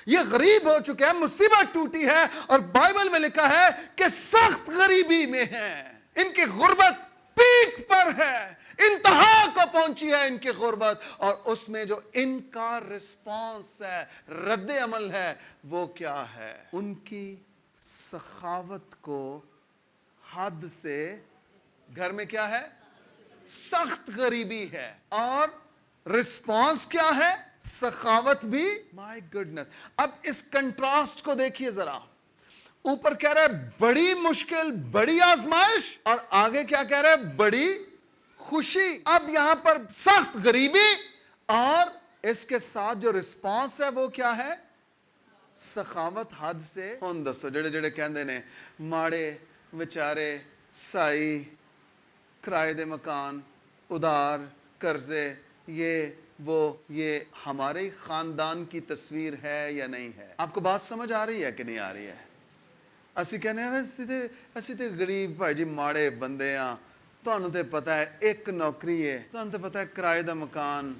یہ غریب ہو چکے ہیں، مصیبت ٹوٹی ہے، اور بائبل میں لکھا ہے کہ سخت غریبی میں ہیں، ان کی غربت پیک پر ہے، انتہا کو پہنچی ہے ان کی غربت، اور اس میں جو ان کا رسپانس ہے، رد عمل ہے، وہ کیا ہے؟ ان کی سخاوت کو حد سے، گھر میں کیا ہے؟ سخت غریبی ہے، اور رسپانس کیا ہے؟ سخاوت بھی۔ مائی گڈنس، اب اس کنٹراسٹ کو دیکھیے ذرا، اوپر کہہ رہا ہے بڑی مشکل، بڑی آزمائش، اور آگے کیا کہہ رہا ہے؟ بڑی خوشی۔ اب یہاں پر سخت غریبی، اور اس کے ساتھ جو رسپانس ہے وہ کیا ہے؟ سخاوت حد سے۔ ہن دسو جڑے جڑے کہندے نے ماڑے وچارے سائی، کرائے دے مکان، ادار، قرضے، یہ ہمارے خاندان کی تصویر ہے یا نہیں ہے؟ آپ کو بات سمجھ آ رہی ہے کہ نہیں آ رہی ہے؟ اسی کہنے ہیں اسی تے غریب بھائی جی ماڑے بندے ہاں، تانوں تے پتہ ہے ایک نوکری ہے، تانوں تے پتہ ہے کرائے دا مکان،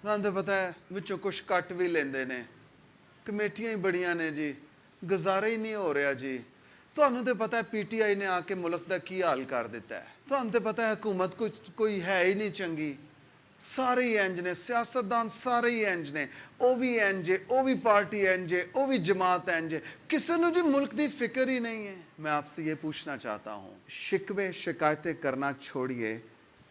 تانوں تے پتہ ہے وچوں کچھ کٹ بھی لیندے نے، کمیٹیاں ہی بڑیاں نے جی، گزارا ہی نہیں ہو رہا جی، تانوں تے پتہ ہے پی ٹی آئی نے آ کے ملک دا کی حال کر دیتا ہے، تانوں تے پتہ ہے حکومت کوئی ہے ہی نہیں چنگی، سارے ہی انج نے، سیاستدان سارے ہی انج نے، او بھی انج ہے، او بھی پارٹی انج ہے، او بھی جماعت انج ہے، کسی نے جی ملک دی فکر ہی نہیں ہے۔ میں آپ سے یہ پوچھنا چاہتا ہوں، شکوے شکایتیں کرنا چھوڑیے،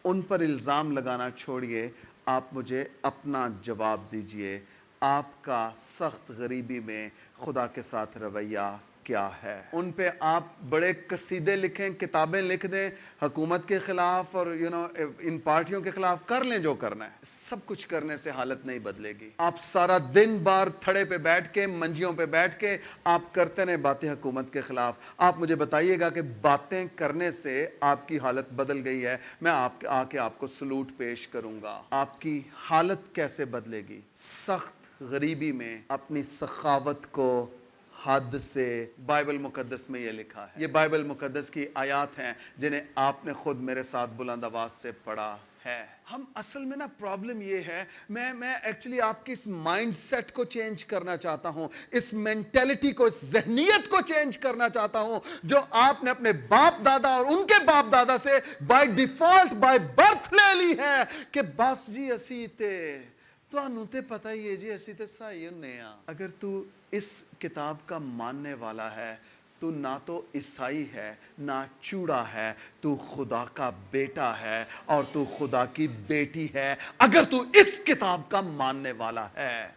ان پر الزام لگانا چھوڑیے، آپ مجھے اپنا جواب دیجئے، آپ کا سخت غریبی میں خدا کے ساتھ رویہ کیا ہے. ان پہ آپ بڑے قصیدے لکھیں, کتابیں لکھ دیں حکومت کے خلاف اور ان پارٹیوں کے خلاف, کر لیں جو کرنا ہے. سب کچھ کرنے سے حالت نہیں بدلے گی. آپ سارا دن بار تھڑے پہ بیٹھ کے, منجیوں پہ بیٹھ کے آپ کرتے رہیں باتیں حکومت کے خلاف. آپ مجھے بتائیے گا کہ باتیں کرنے سے آپ کی حالت بدل گئی ہے, میں آ کے آپ کو سلوٹ پیش کروں گا. آپ کی حالت کیسے بدلے گی؟ سخت غریبی میں اپنی سخاوت کو حد سے. بائبل مقدس میں یہ لکھا ہے, یہ بائبل مقدس کی آیات ہیں جنہیں آپ نے خود میرے ساتھ بلند آواز سے پڑھا ہے. ہم اصل میں نا پرابلم یہ ہے, میں ایکچولی آپ کی اس مائنڈ سیٹ کو چینج کرنا چاہتا ہوں, اس مینٹیلٹی کو, اس ذہنیت کو چینج کرنا چاہتا ہوں جو آپ نے اپنے باپ دادا اور ان کے باپ دادا سے بائی ڈیفالٹ, بائی برتھ لے لی ہے کہ بس جی اسی تے تانوں تے پتہ ہی ہے جی اسی تے سائی ہونے ہاں. اگر تو اس کتاب کا ماننے والا ہے, تو نہ تو عیسائی ہے نہ چوڑا ہے, تو خدا کا بیٹا ہے اور تو خدا کی بیٹی ہے. اگر تو اس کتاب کا ماننے والا ہے,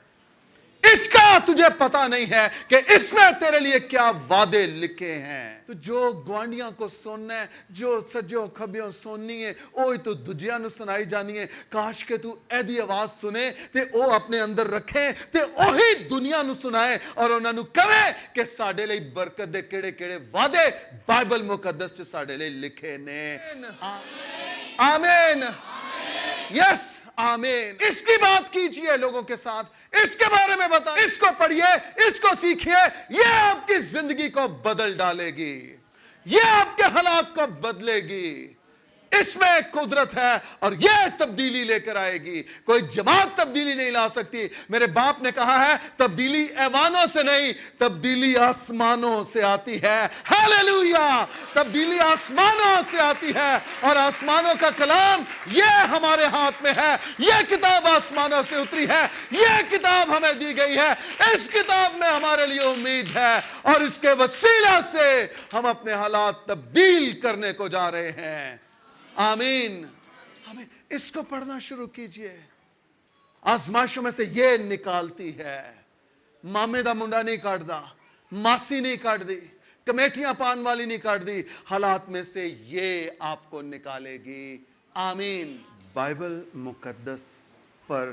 اس کا تجھے پتا نہیں ہے کہ اس میں تیرے لیے کیا وعدے لکھے ہیں. تو جو گوانڈیاں کو سننا ہے, جو سجوں کھبیوں سننی ہے, اوہی تو دجیاں نو سنائی جانی ہے. کاش کہ تو ایدی آواز سنے تے او اپنے اندر رکھے تے اوہی دنیا نو سنائے اور انہاں نو کہے کہ ساڈے لئی برکت دے کیڑے کیڑے وعدے بائبل مقدس چ ساڈے لئی لکھے نے. آمین, یس آمین. اس کی بات کیجئے لوگوں کے ساتھ, اس کے بارے میں بتائیں, اس کو پڑھیے, اس کو سیکھیے. یہ آپ کی زندگی کو بدل ڈالے گی, یہ آپ کے حالات کو بدلے گی. اس میں قدرت ہے اور یہ تبدیلی لے کر آئے گی. کوئی جماعت تبدیلی نہیں لا سکتی. میرے باپ نے کہا ہے تبدیلی ایوانوں سے نہیں, تبدیلی آسمانوں سے آتی ہے. ہاللیلویا, تبدیلی آسمانوں سے آتی ہے اور آسمانوں کا کلام یہ ہمارے ہاتھ میں ہے. یہ کتاب آسمانوں سے اتری ہے, یہ کتاب ہمیں دی گئی ہے. اس کتاب میں ہمارے لیے امید ہے اور اس کے وسیلہ سے ہم اپنے حالات تبدیل کرنے کو جا رہے ہیں. آمین. ہمیں اس کو پڑھنا شروع کیجئے. آزمائشوں میں سے یہ نکالتی ہے. مامے دا منڈا نہیں کاٹ دا, ماسی نہیں کاٹ دی, کمیٹیاں پان والی نہیں کاٹ دی. حالات میں سے یہ آپ کو نکالے گی. آمین. بائبل مقدس پر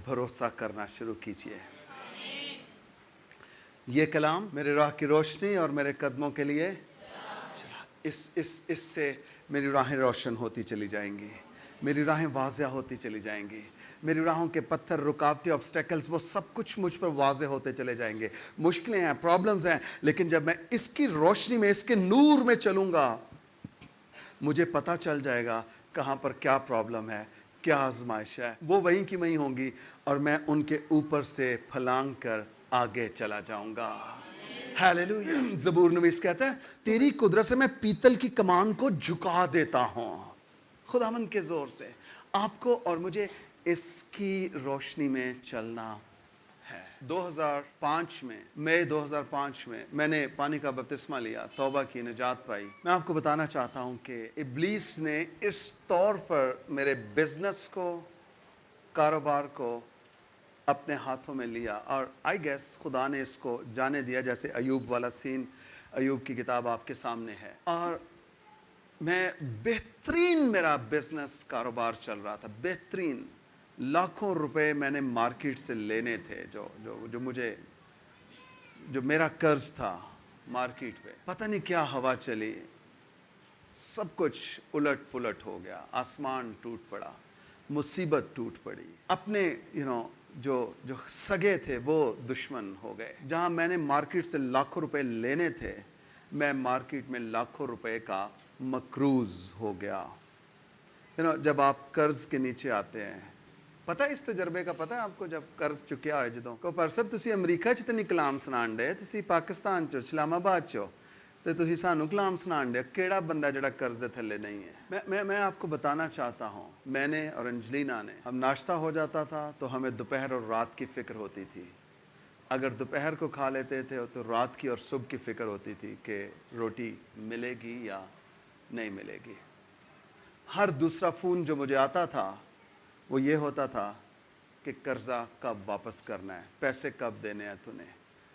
بھروسہ کرنا شروع کیجئے. یہ کلام میرے راہ کی روشنی اور میرے قدموں کے لیے اس سے میری راہیں روشن ہوتی چلی جائیں گی, میری راہیں واضح ہوتی چلی جائیں گی. میری راہوں کے پتھر, رکاوٹیں, آبسٹیکلز, وہ سب کچھ مجھ پر واضح ہوتے چلے جائیں گے. مشکلیں ہیں, پرابلمز ہیں, لیکن جب میں اس کی روشنی میں, اس کے نور میں چلوں گا, مجھے پتہ چل جائے گا کہاں پر کیا پرابلم ہے, کیا آزمائش ہے. وہ وہیں کی وہیں ہوں گی اور میں ان کے اوپر سے پھلانگ کر آگے چلا جاؤں گا. ہاللیلویا. زبور نویس کہتا ہے تیری قدرت سے میں پیتل کی کمان کو جھکا دیتا ہوں. خداوند کے زور سے آپ کو اور مجھے اس کی روشنی میں چلنا ہے. 2005 میں, مئی 2005 میں میں نے پانی کا بپتسمہ لیا, توبہ کی, نجات پائی. میں آپ کو بتانا چاہتا ہوں کہ ابلیس نے اس طور پر میرے بزنس کو, کاروبار کو اپنے ہاتھوں میں لیا, اور آئی گیس خدا نے اس کو جانے دیا, جیسے ایوب والا سین, ایوب کی کتاب آپ کے سامنے ہے. اور میں بہترین, میرا بزنس کاروبار چل رہا تھا, بہترین, لاکھوں روپے میں نے مارکیٹ سے لینے تھے, جو مجھے, جو میرا قرض تھا مارکیٹ پہ. پتہ نہیں کیا ہوا چلی, سب کچھ الٹ پلٹ ہو گیا, آسمان ٹوٹ پڑا, مصیبت ٹوٹ پڑی. اپنے جو سگے تھے وہ دشمن ہو گئے. جہاں میں نے مارکیٹ سے لاکھوں روپے لینے تھے, میں مارکیٹ میں لاکھوں روپے کا مقروض ہو گیا. جب آپ قرض کے نیچے آتے ہیں, پتہ اس تجربے کا پتہ ہے آپ کو, جب قرض چکیا ہے جدوں کو, پر سب تسی امریکہ چ تے نہیں کلام سنان دے, تسی پاکستان چو, اسلام آباد چو, تے تسی سانو کلام سنان دے. کیڑا بندہ جڑا قرض دے تھلے نہیں ہے. میں آپ کو بتانا چاہتا ہوں, میں نے اور انجلینا نے, ہم ناشتہ ہو جاتا تھا تو ہمیں دوپہر اور رات کی فکر ہوتی تھی. اگر دوپہر کو کھا لیتے تھے تو رات کی اور صبح کی فکر ہوتی تھی کہ روٹی ملے گی یا نہیں ملے گی. ہر دوسرا فون جو مجھے آتا تھا وہ یہ ہوتا تھا کہ قرضہ کب واپس کرنا ہے, پیسے کب دینے ہیں تو نے.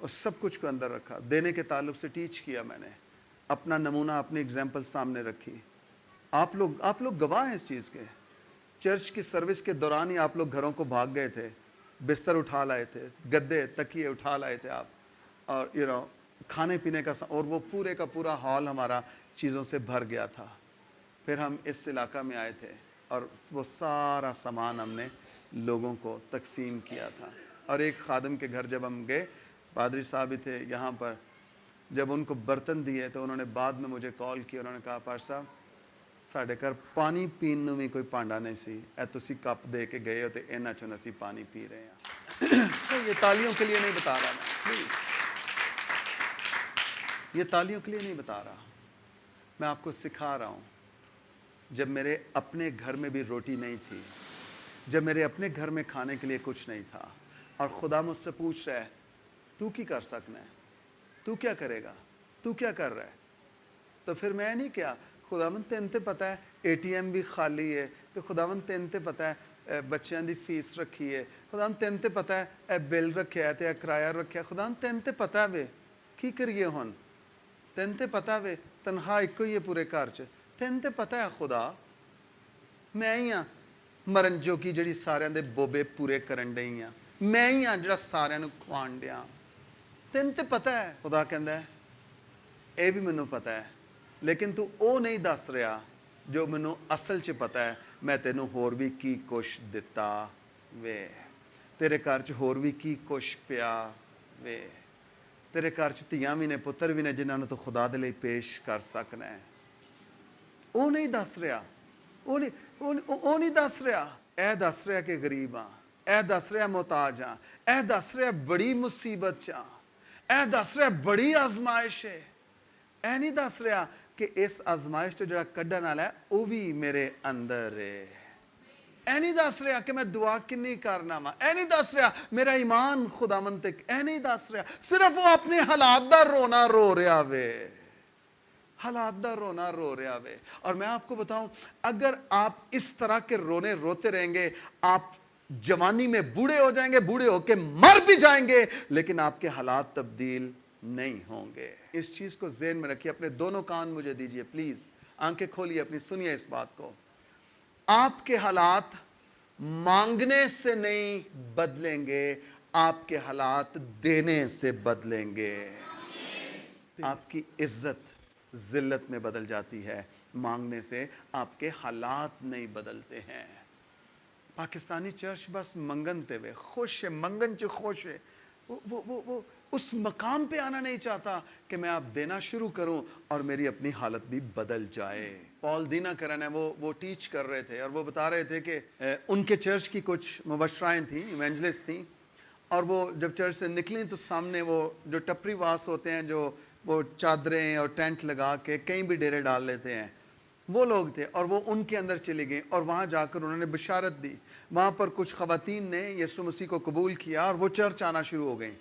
اور سب کچھ کو اندر رکھا. دینے کے تعلق سے ٹیچ کیا میں نے, اپنا نمونہ, اپنی اگزامپل سامنے رکھی. آپ لوگ گواہ ہیں اس چیز کے. چرچ کی سروس کے دوران ہی آپ لوگ گھروں کو بھاگ گئے تھے, بستر اٹھا لائے تھے, گدے تکیے اٹھا لائے تھے آپ, اور کھانے پینے کا, اور وہ پورے کا پورا ہال ہمارا چیزوں سے بھر گیا تھا. پھر ہم اس علاقہ میں آئے تھے اور وہ سارا سامان ہم نے لوگوں کو تقسیم کیا تھا. اور ایک خادم کے گھر جب ہم گئے, پادری صاحب ہی تھے یہاں پر, جب ان کو برتن دیے تو انہوں نے بعد میں مجھے کال کی. انہوں نے کہا پادری صاحب ساڈے گھر پانی پین نوں بھی کوئی پانڈا نہیں سی, اے تسی کپ دے کے گئے ہو تے انہاں چوں اسی پانی پی رہے ہیں. یہ تالیوں کے لیے نہیں بتا رہا میں, پلیز, یہ تالیوں کے لیے نہیں بتا رہا, میں آپ کو سکھا رہا ہوں. جب میرے اپنے گھر میں بھی روٹی نہیں تھی, جب میرے اپنے گھر میں کھانے کے لیے کچھ نہیں تھا, اور خدا مجھ سے پوچھ رہا ہے تو کی کر سکنا ہے, تو کیا کرے گا, تو کیا کر رہا ہے, تو پھر میں نہیں کیا, خداوند تین تے پتہ ہے اے ٹی ایم بھی خالی ہے, تو خداوند تین تے پتہ ہے بچیاں دی فیس رکھی ہے, خداوند تین تے پتہ ہے اے بل رکھیا ہے تے اے کرایہ رکھیا, خداوند تین تے پتہ وے کی کریے ہن, تین تے پتہ وے تنخواہ ایک ہی ہے پورے گھر چ, تین تے پتہ ہے خدا میں ہی ہاں مرن جو کی جڑی سارے دے بوبے پورے کرن ڈئی ہاں, میں ہی ہاں جڑا سارے نوں کھوان ڈیاں, تین تے پتہ ہے. خدا کہندا ہے اے بھی مینوں پتہ ہے, لیکن تو او نہیں دس رہا جو مینوں اصل چ پتہ ہے. میں تینوں ہور بھی کی کچھ دتا وے, تیرے گھر چ ہور بھی کی کچھ پیا وے, تیرے گھر چ تھیاں بھی نے پتر بھی نے جنہاں نوں تو خدا دے لئی پیش کر سکنا ہے. وہ نہیں دس رہا, وہ نہیں دس رہا, اے دس رہا کہ غریب ہاں, اے دس رہا محتاج ہاں, اے دس رہا بڑی مصیبت چاں, اے دس رہا بڑی آزمائش ہے, اے نہیں دس رہا کہ اس آزمائش تو جڑا کڈن والا ہے وہ بھی میرے اندر ہے. اے نہیں دس رہا کہ میں دعا کنی کرنا وا, اے نہیں دس رہا میرا ایمان خداوند تک, اے نہیں دس رہا, صرف وہ اپنے حالات دا رونا رو رہا وے, حالات دا رونا رو رہا وے. اور میں آپ کو بتاؤں, اگر آپ اس طرح کے رونے روتے رہیں گے, آپ جوانی میں بوڑھے ہو جائیں گے, بوڑھے ہو کے مر بھی جائیں گے, لیکن آپ کے حالات تبدیل نہیں ہوں گے. اس چیز کو ذہن میں رکھیے. اپنے دونوں کان مجھے دیجئے پلیز, آنکھیں کھولیے اپنی, سنیے اس بات کو. آپ کے حالات مانگنے سے نہیں بدلیں گے, آپ کے حالات دینے سے بدلیں گے. آپ کی عزت ذلت میں بدل جاتی ہے مانگنے سے, آپ کے حالات نہیں بدلتے ہیں. پاکستانی چرچ بس منگن تے ہوئے خوش ہے, منگن چ خوش ہے, وہ اس مقام پہ آنا نہیں چاہتا کہ میں آپ دینا شروع کروں اور میری اپنی حالت بھی بدل جائے. پال دینا کرن ہے, وہ ٹیچ کر رہے تھے اور وہ بتا رہے تھے کہ ان کے چرچ کی کچھ مبشرائیں تھیں, ایونجلسٹ تھیں, اور وہ جب چرچ سے نکلیں تو سامنے وہ جو ٹپری واس ہوتے ہیں, جو وہ چادریں اور ٹینٹ لگا کے کہیں بھی ڈیرے ڈال لیتے ہیں, وہ لوگ تھے. اور وہ ان کے اندر چلے گئے اور وہاں جا کر انہوں نے بشارت دی. وہاں پر کچھ خواتین نے یسوع مسیح کو قبول کیا اور وہ چرچ آنا شروع ہو گئیں.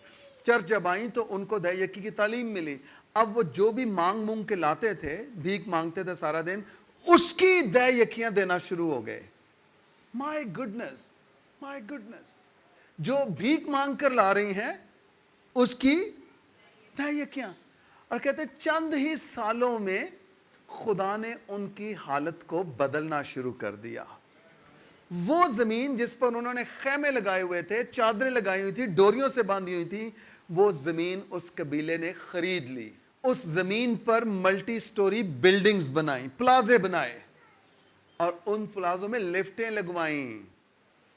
چرچ جب آئیں تو ان کو دہ یکی کی تعلیم ملی. اب وہ جو بھی مانگ کے لاتے تھے, بھیک مانگتے تھے سارا دن, اس کی دہ یکیاں دینا شروع ہو گئے. مائی گڈنس, مائی گڈنس, جو بھیک مانگ کر لا رہی ہیں اس کی دہ یکیاں. اور کہتے چند ہی سالوں میں خدا نے ان کی حالت کو بدلنا شروع کر دیا. وہ زمین جس پر انہوں نے خیمے لگائے ہوئے تھے, چادریں لگائی ہوئی تھی, ڈوریوں سے باندھی ہوئی تھی, وہ زمین اس قبیلے نے خرید لی. اس زمین پر ملٹی سٹوری بلڈنگز بنائیں, پلازے بنائے, اور ان پلازوں میں لفٹیں لگوائیں.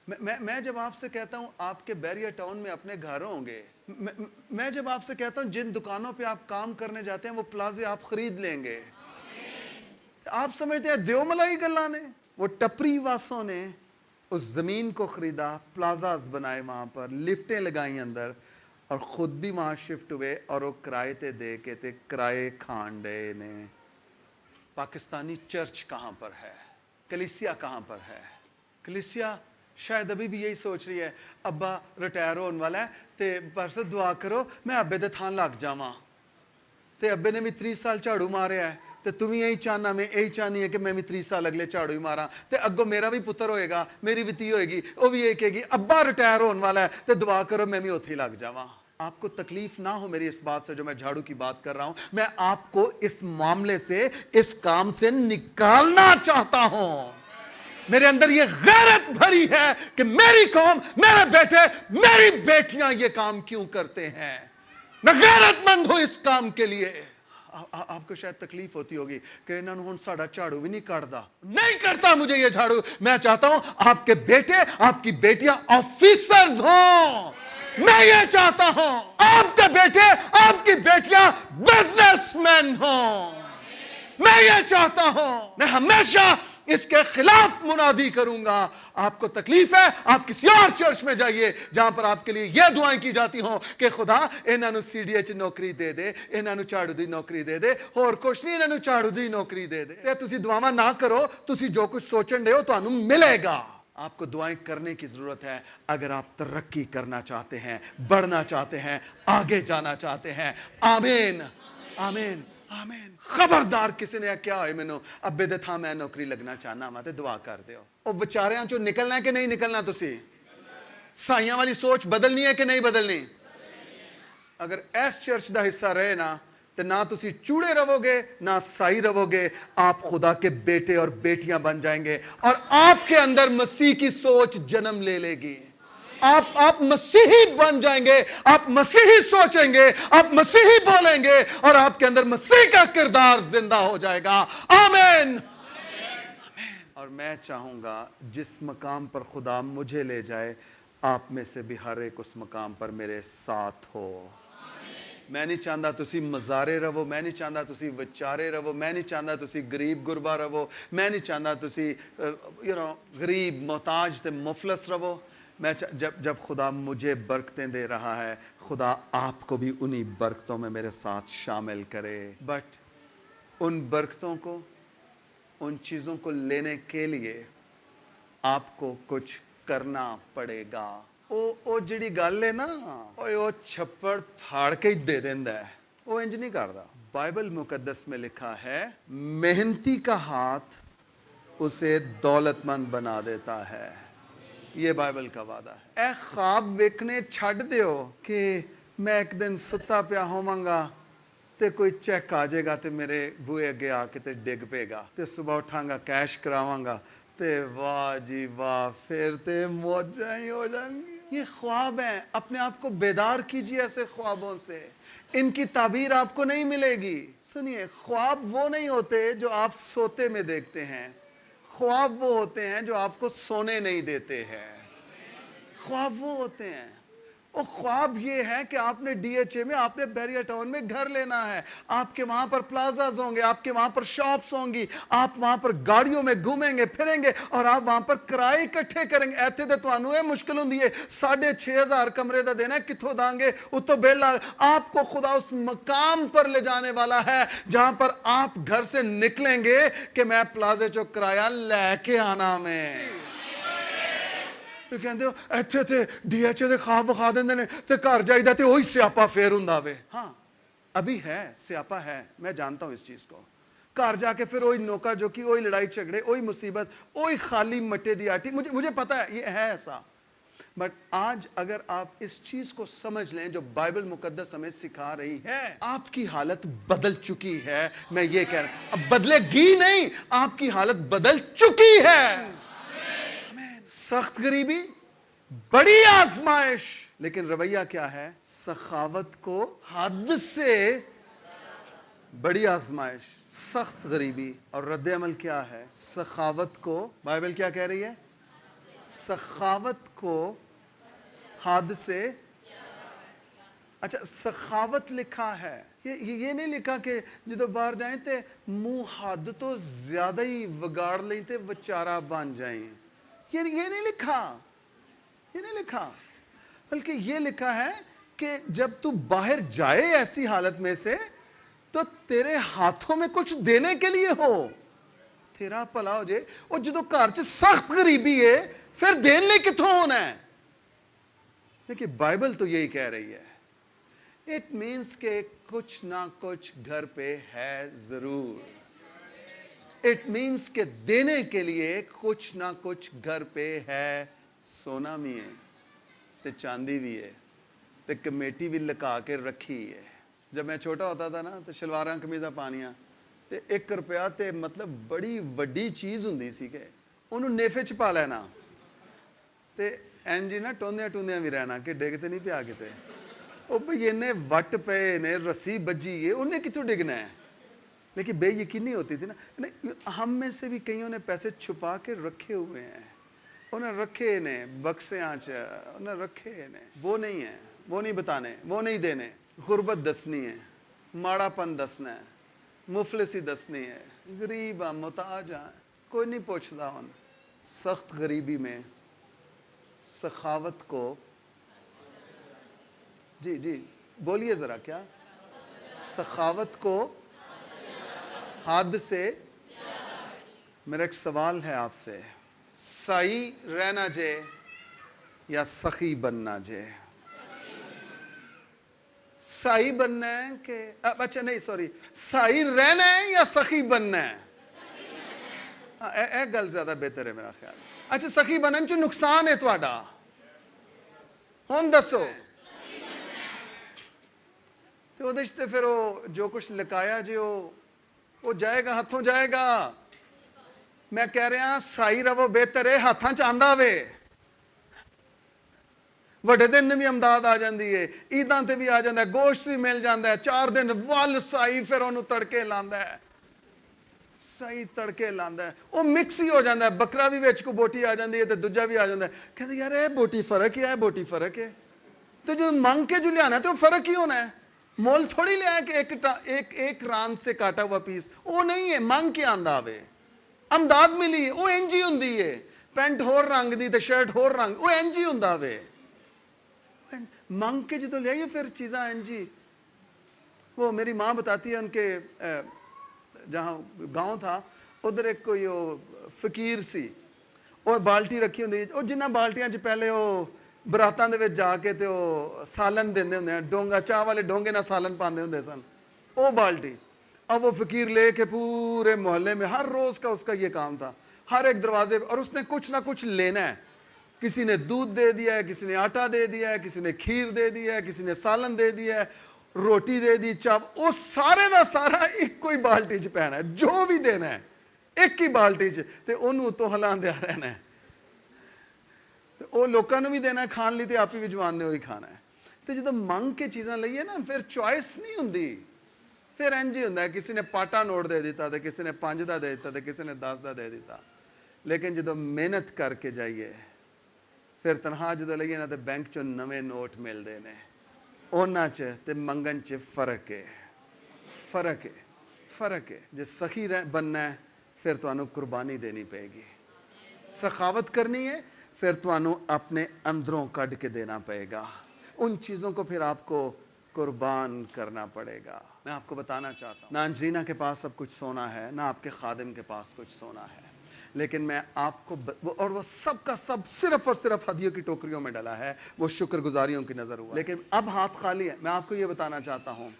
میں جب آپ سے کہتا ہوں آپ کے بیریا ٹاؤن میں اپنے گھر ہوں گے, میں جب آپ سے کہتا ہوں جن دکانوں پہ آپ کام کرنے جاتے ہیں وہ پلازے آپ خرید لیں گے. آپ سمجھتے ہیں دیو ملائی گلا نے, وہ ٹپری واسوں نے اس زمین کو خریدا, پلازاز بنائے, وہاں پر لفٹیں لگائیں اندر, اور خود بھی وہاں شفٹ ہوئے, اور وہ کرائے تے دے کے تے کرائے کھان ڈے نے. پاکستانی چرچ کہاں پر ہے, کلیسیا کہاں پر ہے؟ کلیسیا شاید ابھی بھی یہی سوچ رہی ہے, ابا ریٹائر ہونے والا ہے تے پرس دعا کرو میں ابے دے تھان لگ جاواں, تے ابے نے بھی 30 سال جھاڑو ماریا ہے, تے تم بھی یہی چاہنا, میں یہی چاہنی ہے کہ میں بھی 30 سال اگلے جھاڑو ہی ماراں, تے اگوں میرا بھی پتر ہوئے گا, میری بھی تی ہوئے گی, وہ بھی یہ کہے گی ابا ریٹائر ہونے والا ہے تے دعا کرو میں بھی اوتھے لگ جاواں. آپ کو تکلیف نہ ہو میری اس بات سے جو میں جھاڑو کی بات کر رہا ہوں. میں آپ کو اس معاملے سے, اس کام سے نکالنا چاہتا ہوں. میرے اندر یہ غیرت بھری ہے کہ میری قوم, میرے بیٹے, میری بیٹیاں یہ کام کیوں کرتے ہیں. میں غیرت مند ہوں اس کام کے لیے. آپ کو شاید تکلیف ہوتی ہوگی کہ انہوں نے ساڑھا جھاڑو بھی نہیں کرتا مجھے یہ جھاڑو. میں چاہتا ہوں آپ کے بیٹے, آپ کی بیٹیاں آفیسرز ہوں. میں یہ چاہتا ہوں آپ کے بیٹے, آپ کی بیٹیاں بزنس مین ہوں. میں یہ چاہتا ہوں. میں ہمیشہ اس کے خلاف منادی کروں گا. آپ کو تکلیف ہے, آپ کسی اور چرچ میں جائیے جہاں پر آپ کے لیے یہ دعائیں کی جاتی ہوں کہ خدا انہاں نو سی ڈی ایچ نوکری دے دے, انہاں نو جھاڑو دی نوکری دے دے, اور کچھ نہیں, انہاں نو جھاڑو دی نوکری دے دے. تے تسی دعاواں نہ کرو, تسی جو کچھ سوچن دے ہو تانوں ملے گا. آپ کو دعائیں کرنے کی ضرورت ہے اگر آپ ترقی کرنا چاہتے ہیں, بڑھنا چاہتے ہیں, آگے جانا چاہتے ہیں. آمین, آمین, آمین. خبردار کسی نے کیا ہوئے مینوں ابے دے تھا میں نوکری لگنا چاہنا وا تے دعا کر دیو. او بیچاریاں چوں نکلنا ہے کہ نہیں نکلنا. تسی سائیاں والی سوچ بدلنی ہے کہ نہیں بدلنی. اگر ایس چرچ دا حصہ رہے نا تو نہ تسی چوڑے رہو گے نہ سائی رہو گے. آپ خدا کے بیٹے اور بیٹیاں بن جائیں گے اور آپ کے اندر مسیح کی سوچ جنم لے لے گی. آپ مسیحی بن جائیں گے, آپ مسیحی سوچیں گے, آپ مسیحی بولیں گے اور آپ کے اندر مسیح کا کردار زندہ ہو جائے گا. آمین. اور میں چاہوں گا جس مقام پر خدا مجھے لے جائے آپ میں سے بھی ہر ایک اس مقام پر میرے ساتھ ہو. میں نہیں چاہتا تسی مزارے رہو, میں نہیں چاہتا تسی وچارے رہو, میں نہیں چاہتا تسی غریب غربا رہو, میں نہیں چاہتا تسی غریب محتاج تے مفلس رہو. میں جب خدا مجھے برکتیں دے رہا ہے, خدا آپ کو بھی انہی برکتوں میں میرے ساتھ شامل کرے. بٹ ان برکتوں کو, ان چیزوں کو لینے کے لیے آپ کو کچھ کرنا پڑے گا. او جڑی گل ہے نا, او چھپڑ پھاڑ کے ہی دے دیندا ہے, وہ انج نہیں کردا. بائبل مقدس میں لکھا ہے محنتی کا ہاتھ اسے دولت مند بنا دیتا ہے. یہ بائبل کا وعدہ ہے. اے خواب ویکھنے چھڈ دیو کہ میں ایک دن ستا پیا ہوواں گا تے کوئی چیک آ جائے گا تے میرے بوئے اگے آ کے تے ڈگ پے گا تے صبح اٹھاں گا کیش کراواں گا تے واہ جی واہ پھر تے موجاں ہی ہو جائیں گی. یہ خواب ہیں. اپنے آپ کو بیدار کیجیے ایسے خوابوں سے. ان کی تعبیر آپ کو نہیں ملے گی. سنیے, خواب وہ نہیں ہوتے جو آپ سوتے میں دیکھتے ہیں. خواب وہ ہوتے ہیں جو آپ کو سونے نہیں دیتے ہیں. خواب وہ ہوتے ہیں. اور خواب یہ ہے کہ آپ نے ڈی ایچ اے میں, آپ نے بیریا ٹاؤن میں گھر لینا ہے. آپ کے وہاں پر پلازاز ہوں گے, آپ کے وہاں پر شاپس ہوں گی, آپ وہاں پر گاڑیوں میں گھومیں گے پھریں گے اور آپ وہاں پر کرائے اکٹھے کریں گے. ایتھے تے تانوں اے مشکل ہوندی ہے 6,500 کمرے دا دینا کتھوں داں گے, اتوں بل. آپ کو خدا اس مقام پر لے جانے والا ہے جہاں پر آپ گھر سے نکلیں گے کہ میں پلازے چو کرایہ لے کے آنا. میں کہندے ہو ایتھے تے ڈی ایچ اے دے خواب وکھا دیندے نے تے گھر جائیدا تے وہی سیاپا پھر ہوندا وے. ہاں ابھی ہے, سیاپا ہے, میں جانتا ہوں اس چیز کو. گھر جا کے پھر وہی نوکا جوکی, وہی لڑائی جھگڑے, وہی مصیبت, وہی خالی مٹے دی آٹی. مجھے پتہ ہے یہ ہے ایسا. بٹ آج اگر آپ اس چیز کو سمجھ لیں جو بائبل مقدس ہمیں سکھا رہی ہے, آپ کی حالت بدل چکی ہے. میں یہ کہہ رہا ہوں, اب بدلے گی نہیں, آپ کی حالت بدل چکی ہے. سخت غریبی, بڑی آزمائش, لیکن رویہ کیا ہے؟ سخاوت کو حد سے بڑی آزمائش, سخت غریبی. اور رد عمل کیا ہے؟ سخاوت کو. بائبل کیا کہہ رہی ہے؟ سخاوت کو حد سے. اچھا, سخاوت لکھا ہے, یہ نہیں لکھا کہ جدو باہر جائیں تے منہ حد تو زیادہ ہی وگاڑ لیں تے وچارا بن جائیں. یہ نہیں لکھا, یہ نہیں لکھا. بلکہ یہ لکھا ہے کہ جب تو باہر جائے ایسی حالت میں سے تو تیرے ہاتھوں میں کچھ دینے کے لیے ہو, تیرا بھلا ہو جائے. اور جدو گھر چ سخت غریبی ہے پھر دین لے کتوں ہونا ہے؟ دیکھیے بائبل تو یہی کہہ رہی ہے. اٹ مینس کہ کچھ نہ کچھ گھر پہ ہے ضرور. اٹ مینس کہ دینے کے لیے کچھ نہ کچھ گھر پہ ہے. سونا بھی ہے تے چاندی بھی ہے, تے کمیٹی بھی لکا کے رکھی ہے. جب میں چھوٹا ہوتا تھا نا تو شلواراں قمیضاں پانیاں تے 1 روپیہ تے مطلب بڑی وڈی چیز ہوندی سی کہ انہوں نیفے چ پا لینا تے این جی نا ٹوندیاں ٹوندیاں بھی رہنا کہ ڈگ تے نہیں پیا کتے. او بھئی انہیں وٹ پے نے رسی بجی ہے انہیں کتوں ڈگنا ہے. لیکن بے یقینی ہوتی تھی نا. ہم میں سے بھی کئیوں نے پیسے چھپا کے رکھے ہوئے ہیں. انہیں رکھے نے بکسیاں چ انہیں رکھے نے. وہ نہیں ہے, وہ نہیں بتانے, وہ نہیں دینے. غربت دسنی ہے, ماڑا پن دسنا ہے, مفلسی دسنی ہے, غریب ہاں محتاج ہاں, کوئی نہیں پوچھتا. ہوں سخت غریبی میں سخاوت کو, جی جی بولیے ذرا, کیا سخاوت کو حد سے. میرا ایک سوال ہے آپ سے, سائی رہنا جے یا سخی بننا جے؟ سائی بننا ہے کہ اچھا نہیں سوری, سائی رہنا ہے یا سخی بننا ہے؟ ایک گل زیادہ بہتر ہے میرا خیال. اچھا سخی بنن چ نقصان ہے تہاڈا, ہن دسو. تو وہ دشتے پھر وہ جو کچھ لکایا جی وہ جائے گا, ہاتھوں جائے گا. میں کہہ رہا سائی رہو بہتر ہے, ہاتھاں چ آندا وے. وڈے دن بھی امداد آ جاندی ہے, عیداں تے بھی آ جاندا ہے, گوشت بھی مل جاندا ہے, 4 دن ول سائی پھر انہوں تڑکے لاندا ہے. سائی تڑکے لاندا ہے, وہ مکس ہی ہو جاندا ہے. بکرا بھی وچ کو بوٹی آ جاندی ہے تے دوجا بھی آ جاندا ہے. کہندے یار اے بوٹی فرق ہے, بوٹی فرق ہے. تو جو منگ کے جو لیانا ہے تو فرق ہی ہونا ہے. مول تھوڑی لیا ہے کہ ایک ران سے کاٹا ہوا پیس, وہ نہیں ہے. منگ کے آندا آوے, امداد ملی, وہ انج ہی ہوندی ہے. پینٹ ہور رنگ دی تے شرٹ ہور رنگ, وہ انج ہی ہوندا وے. منگ کے جدو لے پھر چیزاں انج ہی. وہ میری ماں بتاتی ہے, ان کے جہاں گاؤں تھا ادھر ایک کوئی فقیر سی, وہ بالٹی رکھی ہوندی, وہ جنہ بالٹیاں چ پہلے وہ براتاں دے وچ جا کے تے وہ سالن دیندے ہوندے ہیں, ڈونگا چاہ والے ڈونگے نہ سالن پاندے ہوندے سن, وہ بالٹی. اب وہ فقیر لے کے پورے محلے میں ہر روز کا اس کا یہ کام تھا, ہر ایک دروازے, اور اس نے کچھ نہ کچھ لینا ہے. کسی نے دودھ دے دیا ہے, کسی نے آٹا دے دیا ہے, کسی نے کھیر دے دیا ہے, کسی نے سالن دے دیا ہے, روٹی دے دی, چاپ, وہ سارے دا سارا ایک کوئی بالٹی چ پینا ہے. جو بھی دینا ہے ایک ہی بالٹی چ, تے انہوں تو ہلاندیا رہنا ہے. وہ لوکاں نوں بھی دینا ہے کھان لی, تے آپ بھی جوان نے وہی کھانا ہے. تو جدو منگ کے چیزاں لئیے نا پھر چوائس نہیں ہوندی. پھر انج ہی ہوندا ہے, کسی نے پاٹا نوٹ دے دیتا, تے کسی نے 5 دا دے دیتا, تے کسی نے 10 دا دے دیتا. لیکن جدو محنت کر کے جائیے پھر تنہا جدو لئیے نا تے بینک چوں نویں نوٹ مل دے نے. اونا چ تے منگن چ فرق ہے, فرق ہے, فرق ہے. جے سخی بننا ہے پھر تانوں قربانی دینی پے گی. سخاوت کرنی ہے پھر تانوں اپنے اندروں کڈ کے دینا پڑے گا. ان چیزوں کو پھر آپ کو قربان کرنا پڑے گا. میں آپ کو بتانا چاہتا ہوں, نہ انجلینا کے پاس سب کچھ سونا ہے, نہ آپ کے خادم کے پاس کچھ سونا ہے, لیکن میں آپ کو اور وہ سب کا سب صرف اور صرف ہدیوں کی ٹوکریوں میں ڈلا ہے. وہ شکر گزاریوں کی نظر ہوا, لیکن اب ہاتھ خالی ہے. میں آپ کو یہ بتانا چاہتا ہوں,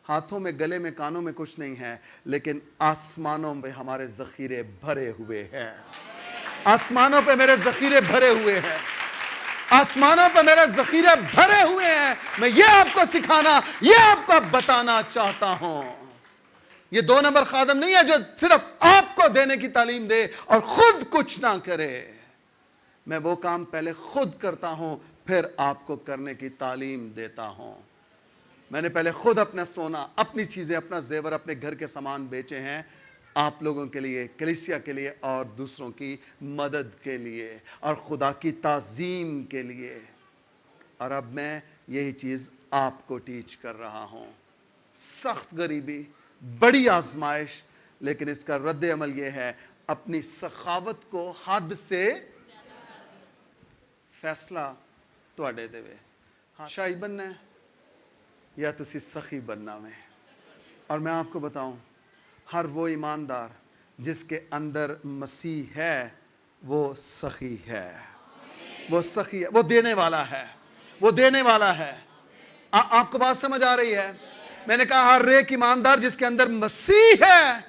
ہاتھوں میں, گلے میں, کانوں میں کچھ نہیں ہے, لیکن آسمانوں میں ہمارے ذخیرے بھرے ہوئے ہیں. آسمانوں پہ میرے ذخیرے بھرے ہوئے ہیں, آسمانوں پہ میرے ذخیرے بھرے ہوئے ہیں. میں یہ آپ کو سکھانا, یہ آپ کو بتانا چاہتا ہوں. یہ 2 نمبر خادم نہیں ہے جو صرف آپ کو دینے کی تعلیم دے اور خود کچھ نہ کرے. میں وہ کام پہلے خود کرتا ہوں, پھر آپ کو کرنے کی تعلیم دیتا ہوں. میں نے پہلے خود اپنا سونا, اپنی چیزیں, اپنا زیور, اپنے گھر کے سامان بیچے ہیں آپ لوگوں کے لیے, کلیسیا کے لیے, اور دوسروں کی مدد کے لیے, اور خدا کی تعظیم کے لیے. اور اب میں یہی چیز آپ کو ٹیچ کر رہا ہوں. سخت غریبی, بڑی آزمائش, لیکن اس کا رد عمل یہ ہے, اپنی سخاوت کو حد سے فیصلہ تواڈے دے وے. شاہی بننا ہے یا تسی سخی بننا میں. اور میں آپ کو بتاؤں, ہر وہ ایماندار جس کے اندر مسیح ہے وہ سخی ہے, وہ سخی ہے, وہ دینے والا ہے, وہ دینے والا ہے. آپ کو بات سمجھ آ رہی ہے؟ میں نے کہا ہر ایک ایماندار جس کے اندر مسیح ہے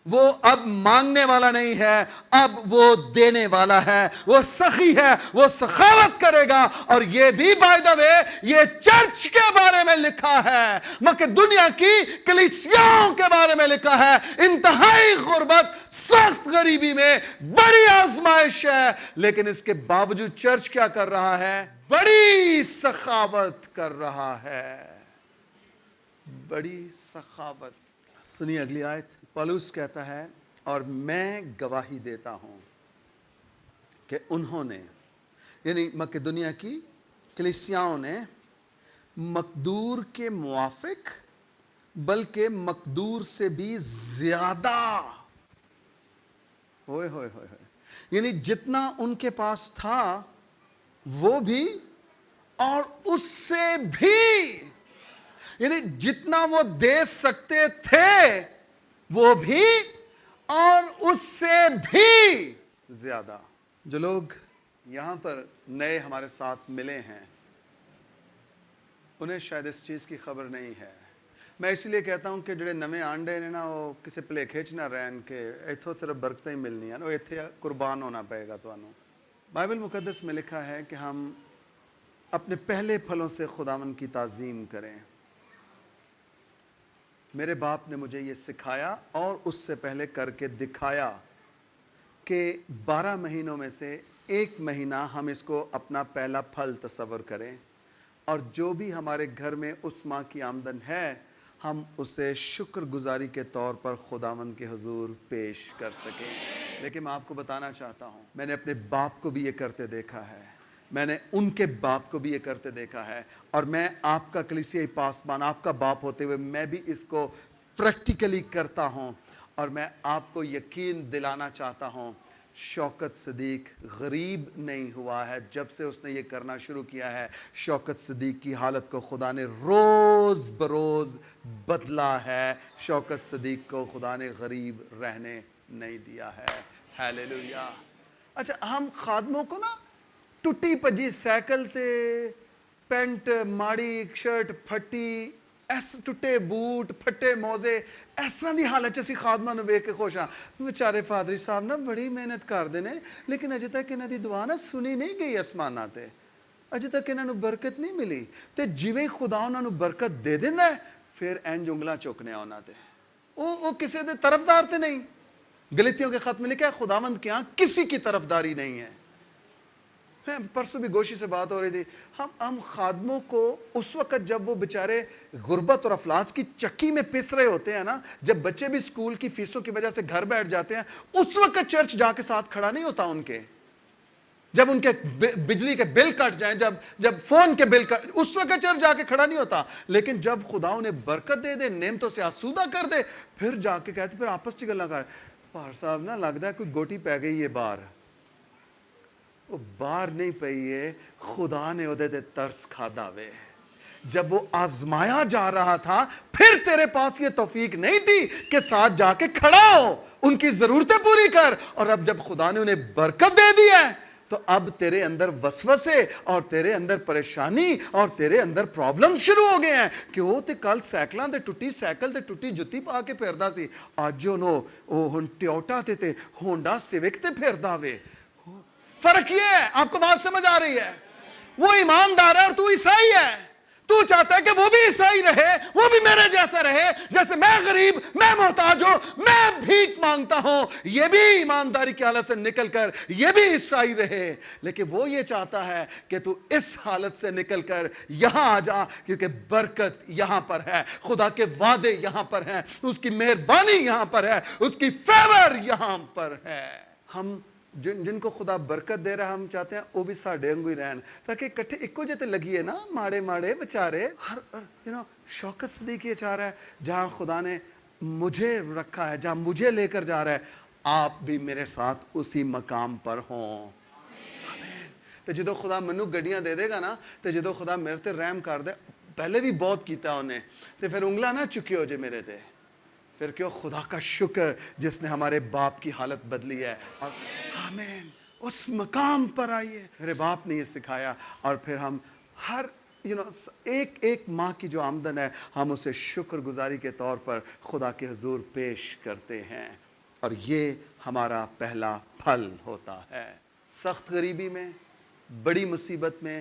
وہ اب مانگنے والا نہیں ہے، اب وہ دینے والا ہے، وہ سخی ہے، وہ سخاوت کرے گا۔ اور یہ بھی بائی دا وے یہ چرچ کے بارے میں لکھا ہے، مکہ دنیا کی کلیسیاؤں کے بارے میں لکھا ہے، انتہائی غربت، سخت غریبی میں بڑی آزمائش ہے، لیکن اس کے باوجود چرچ کیا کر رہا ہے؟ بڑی سخاوت کر رہا ہے، بڑی سخاوت۔ سنیے اگلی آیت، پالوس کہتا ہے اور میں گواہی دیتا ہوں کہ انہوں نے، یعنی مکہ دنیا کی کلیسیاؤں نے مقدور کے موافق بلکہ مقدور سے بھی زیادہ، ہوئے ہوئے ہوئے ہوئے، یعنی جتنا ان کے پاس تھا وہ بھی اور اس سے بھی، یعنی جتنا وہ دے سکتے تھے وہ بھی اور اس سے بھی زیادہ۔ جو لوگ یہاں پر نئے ہمارے ساتھ ملے ہیں انہیں شاید اس چیز کی خبر نہیں ہے۔ میں اس لیے کہتا ہوں کہ جڑے نویں آنڈے نے نا وہ کسی پلے کھچ نہ رہن کہ ایتھوں صرف برکتیں ہی ملنی ہیں، وہ ایتھے قربان ہونا پائے گا تو انہوں۔ بائبل مقدس میں لکھا ہے کہ ہم اپنے پہلے پھلوں سے خداوند کی تعظیم کریں۔ میرے باپ نے مجھے یہ سکھایا اور اس سے پہلے کر کے دکھایا کہ 12 مہینوں میں سے ایک مہینہ ہم اس کو اپنا پہلا پھل تصور کریں، اور جو بھی ہمارے گھر میں اس ماہ کی آمدن ہے ہم اسے شکر گزاری کے طور پر خداوند کے حضور پیش کر سکیں۔ لیکن میں آپ کو بتانا چاہتا ہوں، میں نے اپنے باپ کو بھی یہ کرتے دیکھا ہے، میں نے ان کے باپ کو بھی یہ کرتے دیکھا ہے، اور میں آپ کا کلیسیائی پاسبان، آپ کا باپ ہوتے ہوئے میں بھی اس کو پریکٹیکلی کرتا ہوں۔ اور میں آپ کو یقین دلانا چاہتا ہوں، شوکت صدیق غریب نہیں ہوا ہے جب سے اس نے یہ کرنا شروع کیا ہے۔ شوکت صدیق کی حالت کو خدا نے روز بروز بدلا ہے، شوکت صدیق کو خدا نے غریب رہنے نہیں دیا ہے۔ ہیلیلویا۔ اچھا، ہم خادموں کو نا ٹوٹی پجی سائیکل تے پینٹ ماڑی شرٹ پھٹی ایس ٹوٹے بوٹ پھٹے موزے اس طرح دی حالت اسی خادماں نوں ویکھ کے خوش ہاں۔ بیچارے پادری صاحب نا بڑی محنت کردے نے، لیکن اجے تک انہاں دی دعا نا سنی نہیں گئی آسماناں تے، اجے تک انہاں نوں برکت نہیں ملی۔ تے جویں خدا انہاں نوں برکت دے دیندا ہے پھر انج انگلاں چکنے انہاں تے، وہ کسی دے طرفدار تے نہیں۔ گلتیوں کے خط میں لکھا ہے خداوند کے ہاں کسی کی طرفداری نہیں ہے۔ پرسوں بھی گوشی سے بات ہو رہی تھی، ہم خادموں کو اس وقت جب وہ بیچارے غربت اور افلاس کی چکی میں پس رہے ہوتے ہیں نا، جب بچے بھی اسکول کی فیسوں کی وجہ سے گھر بیٹھ جاتے ہیں، اس وقت چرچ جا کے ساتھ کھڑا نہیں ہوتا ان کے۔ جب ان کے بجلی کے بل کٹ جائیں، جب فون کے بل کٹ، اس وقت چرچ جا کے کھڑا نہیں ہوتا۔ لیکن جب خدا انہیں برکت دے دے، نعمتوں سے آسودہ کر دے، پھر جا کے کہتے، پھر آپس چ گلاں کر، پار صاحب نا لگتا ہے کوئی گوٹی پی گئی ہے باہر۔ وہ باہر نہیں پئی ہے، خدا نے وہ دے ترس کھادا وے۔ جب وہ آزمایا جا رہا تھا پھر تیرے پاس یہ توفیق نہیں تھی کہ ساتھ جا کے کھڑا ہو، ان کی ضرورتیں پوری کر۔ اور اب جب خدا نے انہیں برکت دے دی ہے تو اب تیرے اندر وسوسے اور تیرے اندر پریشانی اور تیرے اندر پرابلم شروع ہو گئے ہیں کہ وہ تے کل سائیکلاں تے ٹوٹی سائیکل تے ٹوٹی جُتی پا کے پھردا سی، اج وہ ہن ٹیوٹا تے ہونڈا سیوک تے پھردا وے۔ فرق یہ ہے، آپ کو بات سمجھ آ رہی ہے؟ وہ ایماندار ہے اور تو عیسائی ہے۔ تو چاہتا ہے کہ وہ بھی عیسائی رہے، وہ بھی میرے جیسا رہے، جیسے میں غریب، میں محتاج ہوں، میں بھیک مانگتا ہوں، یہ بھی ایمانداری کی حالت سے نکل کر یہ بھی عیسائی رہے۔ لیکن وہ یہ چاہتا ہے کہ تو اس حالت سے نکل کر یہاں آ جا، کیونکہ برکت یہاں پر ہے، خدا کے وعدے یہاں پر ہیں، اس کی مہربانی یہاں پر ہے، اس کی فیور یہاں پر ہے۔ ہم جن کو خدا برکت دے رہا ہم چاہتے ہیں وہ بھی ساڈے انگو ہی رہن، تاکہ اکٹھے ایکو جتے لگیے نا، ماڑے ماڑے بچارے۔ شوکت صدیق یہ چاہ رہا ہے جہاں خدا نے مجھے رکھا ہے، جہاں مجھے لے کر جا رہا ہے، آپ بھی میرے ساتھ اسی مقام پر ہوں۔ تو جدو خدا منو گڈیاں دے دے گا نا، تو جدو خدا میرے تے رحم کر دے، پہلے بھی بہت کیتا انہیں، تو پھر انگلا نہ چکی ہو جے میرے تے، پھر کیوں خدا کا شکر جس نے ہمارے باپ کی حالت بدلی ہے۔ اور آمین، اس مقام پر آئیے۔ میرے باپ نے یہ سکھایا، اور پھر ہم ہر ایک ماہ کی جو آمدن ہے ہم اسے شکر گزاری کے طور پر خدا کے حضور پیش کرتے ہیں۔ اور یہ ہمارا پہلا پھل ہوتا ہے۔ سخت غریبی میں، بڑی مصیبت میں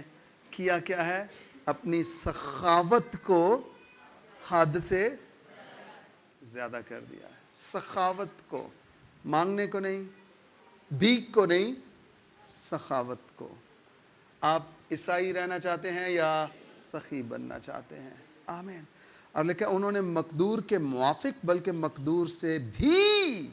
کیا کیا ہے؟ اپنی سخاوت کو حد سے زیادہ کر دیا ہے۔ سخاوت کو، مانگنے کو نہیں، بھیک کو نہیں، سخاوت کو۔ آپ عیسائی رہنا چاہتے ہیں یا سخی بننا چاہتے ہیں؟ آمین۔ اور لکھا انہوں نے مقدور کے موافق بلکہ مقدور سے بھی،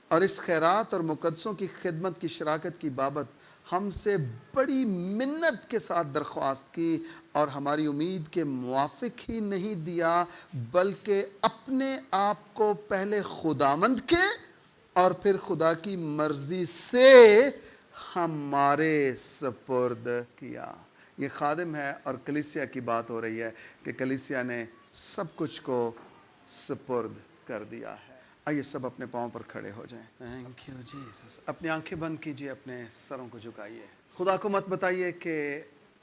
اور اس خیرات اور مقدسوں کی خدمت کی شراکت کی بابت ہم سے بڑی منت کے ساتھ درخواست کی، اور ہماری امید کے موافق ہی نہیں دیا بلکہ اپنے آپ کو پہلے خداوند کے اور پھر خدا کی مرضی سے ہمارے سپرد کیا۔ یہ خادم ہے اور کلیسیا کی بات ہو رہی ہے کہ کلیسیا نے سب کچھ کو سپرد کر دیا ہے۔ آئیے سب اپنے پاؤں پر کھڑے ہو جائیں۔ Thank you Jesus. اپنی آنکھیں بند کیجئے، اپنے سروں کو جھکائیے۔ خدا کو مت بتائیے کہ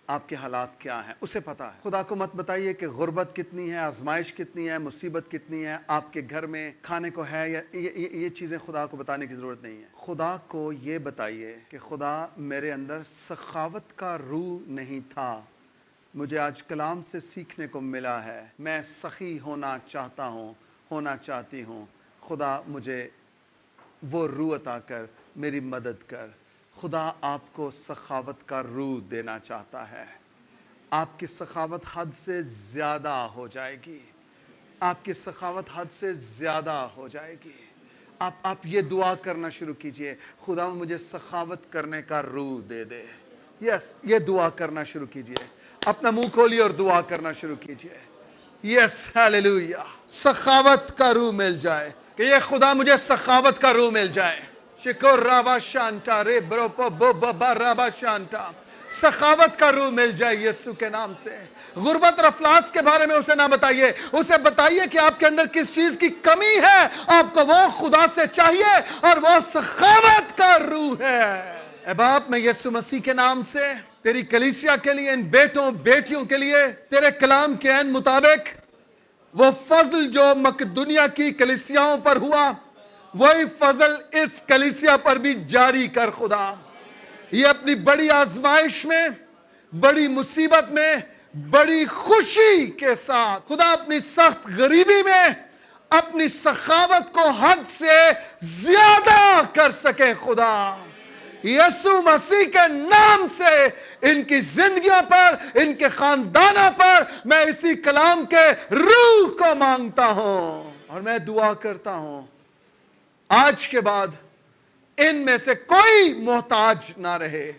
آپ کے حالات کیا ہیں، اسے پتہ ہے۔ خدا کو مت بتائیے کہ غربت کتنی ہے، آزمائش کتنی ہے، مصیبت کتنی ہے، آپ کے گھر میں کھانے کو ہے، یا یہ چیزیں خدا کو بتانے کی ضرورت نہیں ہے۔ خدا کو یہ بتائیے کہ خدا میرے اندر سخاوت کا روح نہیں تھا، مجھے آج کلام سے سیکھنے کو ملا ہے، میں سخی ہونا چاہتا ہوں، ہونا چاہتی ہوں۔ خدا مجھے وہ روح عطا کر، میری مدد کر۔ خدا آپ کو سخاوت کا روح دینا چاہتا ہے۔ آپ کی سخاوت حد سے زیادہ ہو جائے گی، آپ کی سخاوت حد سے زیادہ ہو جائے گی۔ آپ یہ دعا کرنا شروع کیجئے، خدا مجھے سخاوت کرنے کا روح دے دے۔ یس، یہ دعا کرنا شروع کیجئے، اپنا منہ کھولیے اور دعا کرنا شروع کیجئے۔ یس، ہیلیلویا۔ سخاوت کا روح مل جائے، کہ یہ خدا مجھے سخاوت کا روح مل جائے۔ شکر رابا شانتا رے بروپو بو بابا رابا شانتا، سخاوت کا روح مل جائے یسوع کے نام سے۔ غربت اور افلاس کے بارے میں اسے نہ بتائیے، اسے بتائیے کہ آپ کے اندر کس چیز کی کمی ہے، آپ کو وہ خدا سے چاہیے، اور وہ سخاوت کا روح ہے۔ اے باپ، میں یسوع مسیح کے نام سے تیری کلیسیا کے لیے، ان بیٹوں بیٹیوں کے لیے تیرے کلام کے عین مطابق وہ فضل جو مقدونیہ کی کلیسیاؤں پر ہوا، وہی فضل اس کلیسیا پر بھی جاری کر خدا۔ یہ اپنی بڑی آزمائش میں، بڑی مصیبت میں، بڑی خوشی کے ساتھ خدا اپنی سخت غریبی میں اپنی سخاوت کو حد سے زیادہ کر سکے۔ خدا یسوع مسیح کے نام سے ان کی زندگیوں پر، ان کے خاندانوں پر میں اسی کلام کے روح کو مانگتا ہوں، اور میں دعا کرتا ہوں آج کے بعد ان میں سے کوئی محتاج نہ رہے،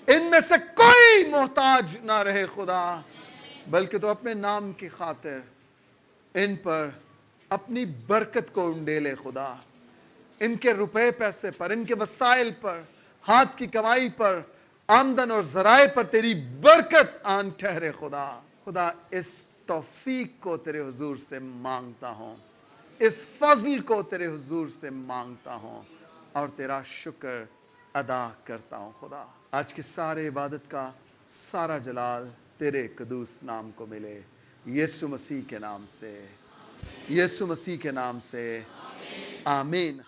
ان میں سے کوئی محتاج نہ رہے خدا، بلکہ تو اپنے نام کی خاطر ان پر اپنی برکت کو انڈیلے خدا، ان کے روپے پیسے پر، ان کے وسائل پر، ہاتھ کی کمائی پر، آمدن اور ذرائع پر تیری برکت آن ٹھہرے خدا۔ خدا اس توفیق کو تیرے حضور سے مانگتا ہوں، اس فضل کو تیرے حضور سے مانگتا ہوں، اور تیرا شکر ادا کرتا ہوں خدا۔ آج کی سارے عبادت کا سارا جلال تیرے قدوس نام کو ملے، یسوع مسیح کے نام سے، یسوع مسیح کے نام سے، آمین۔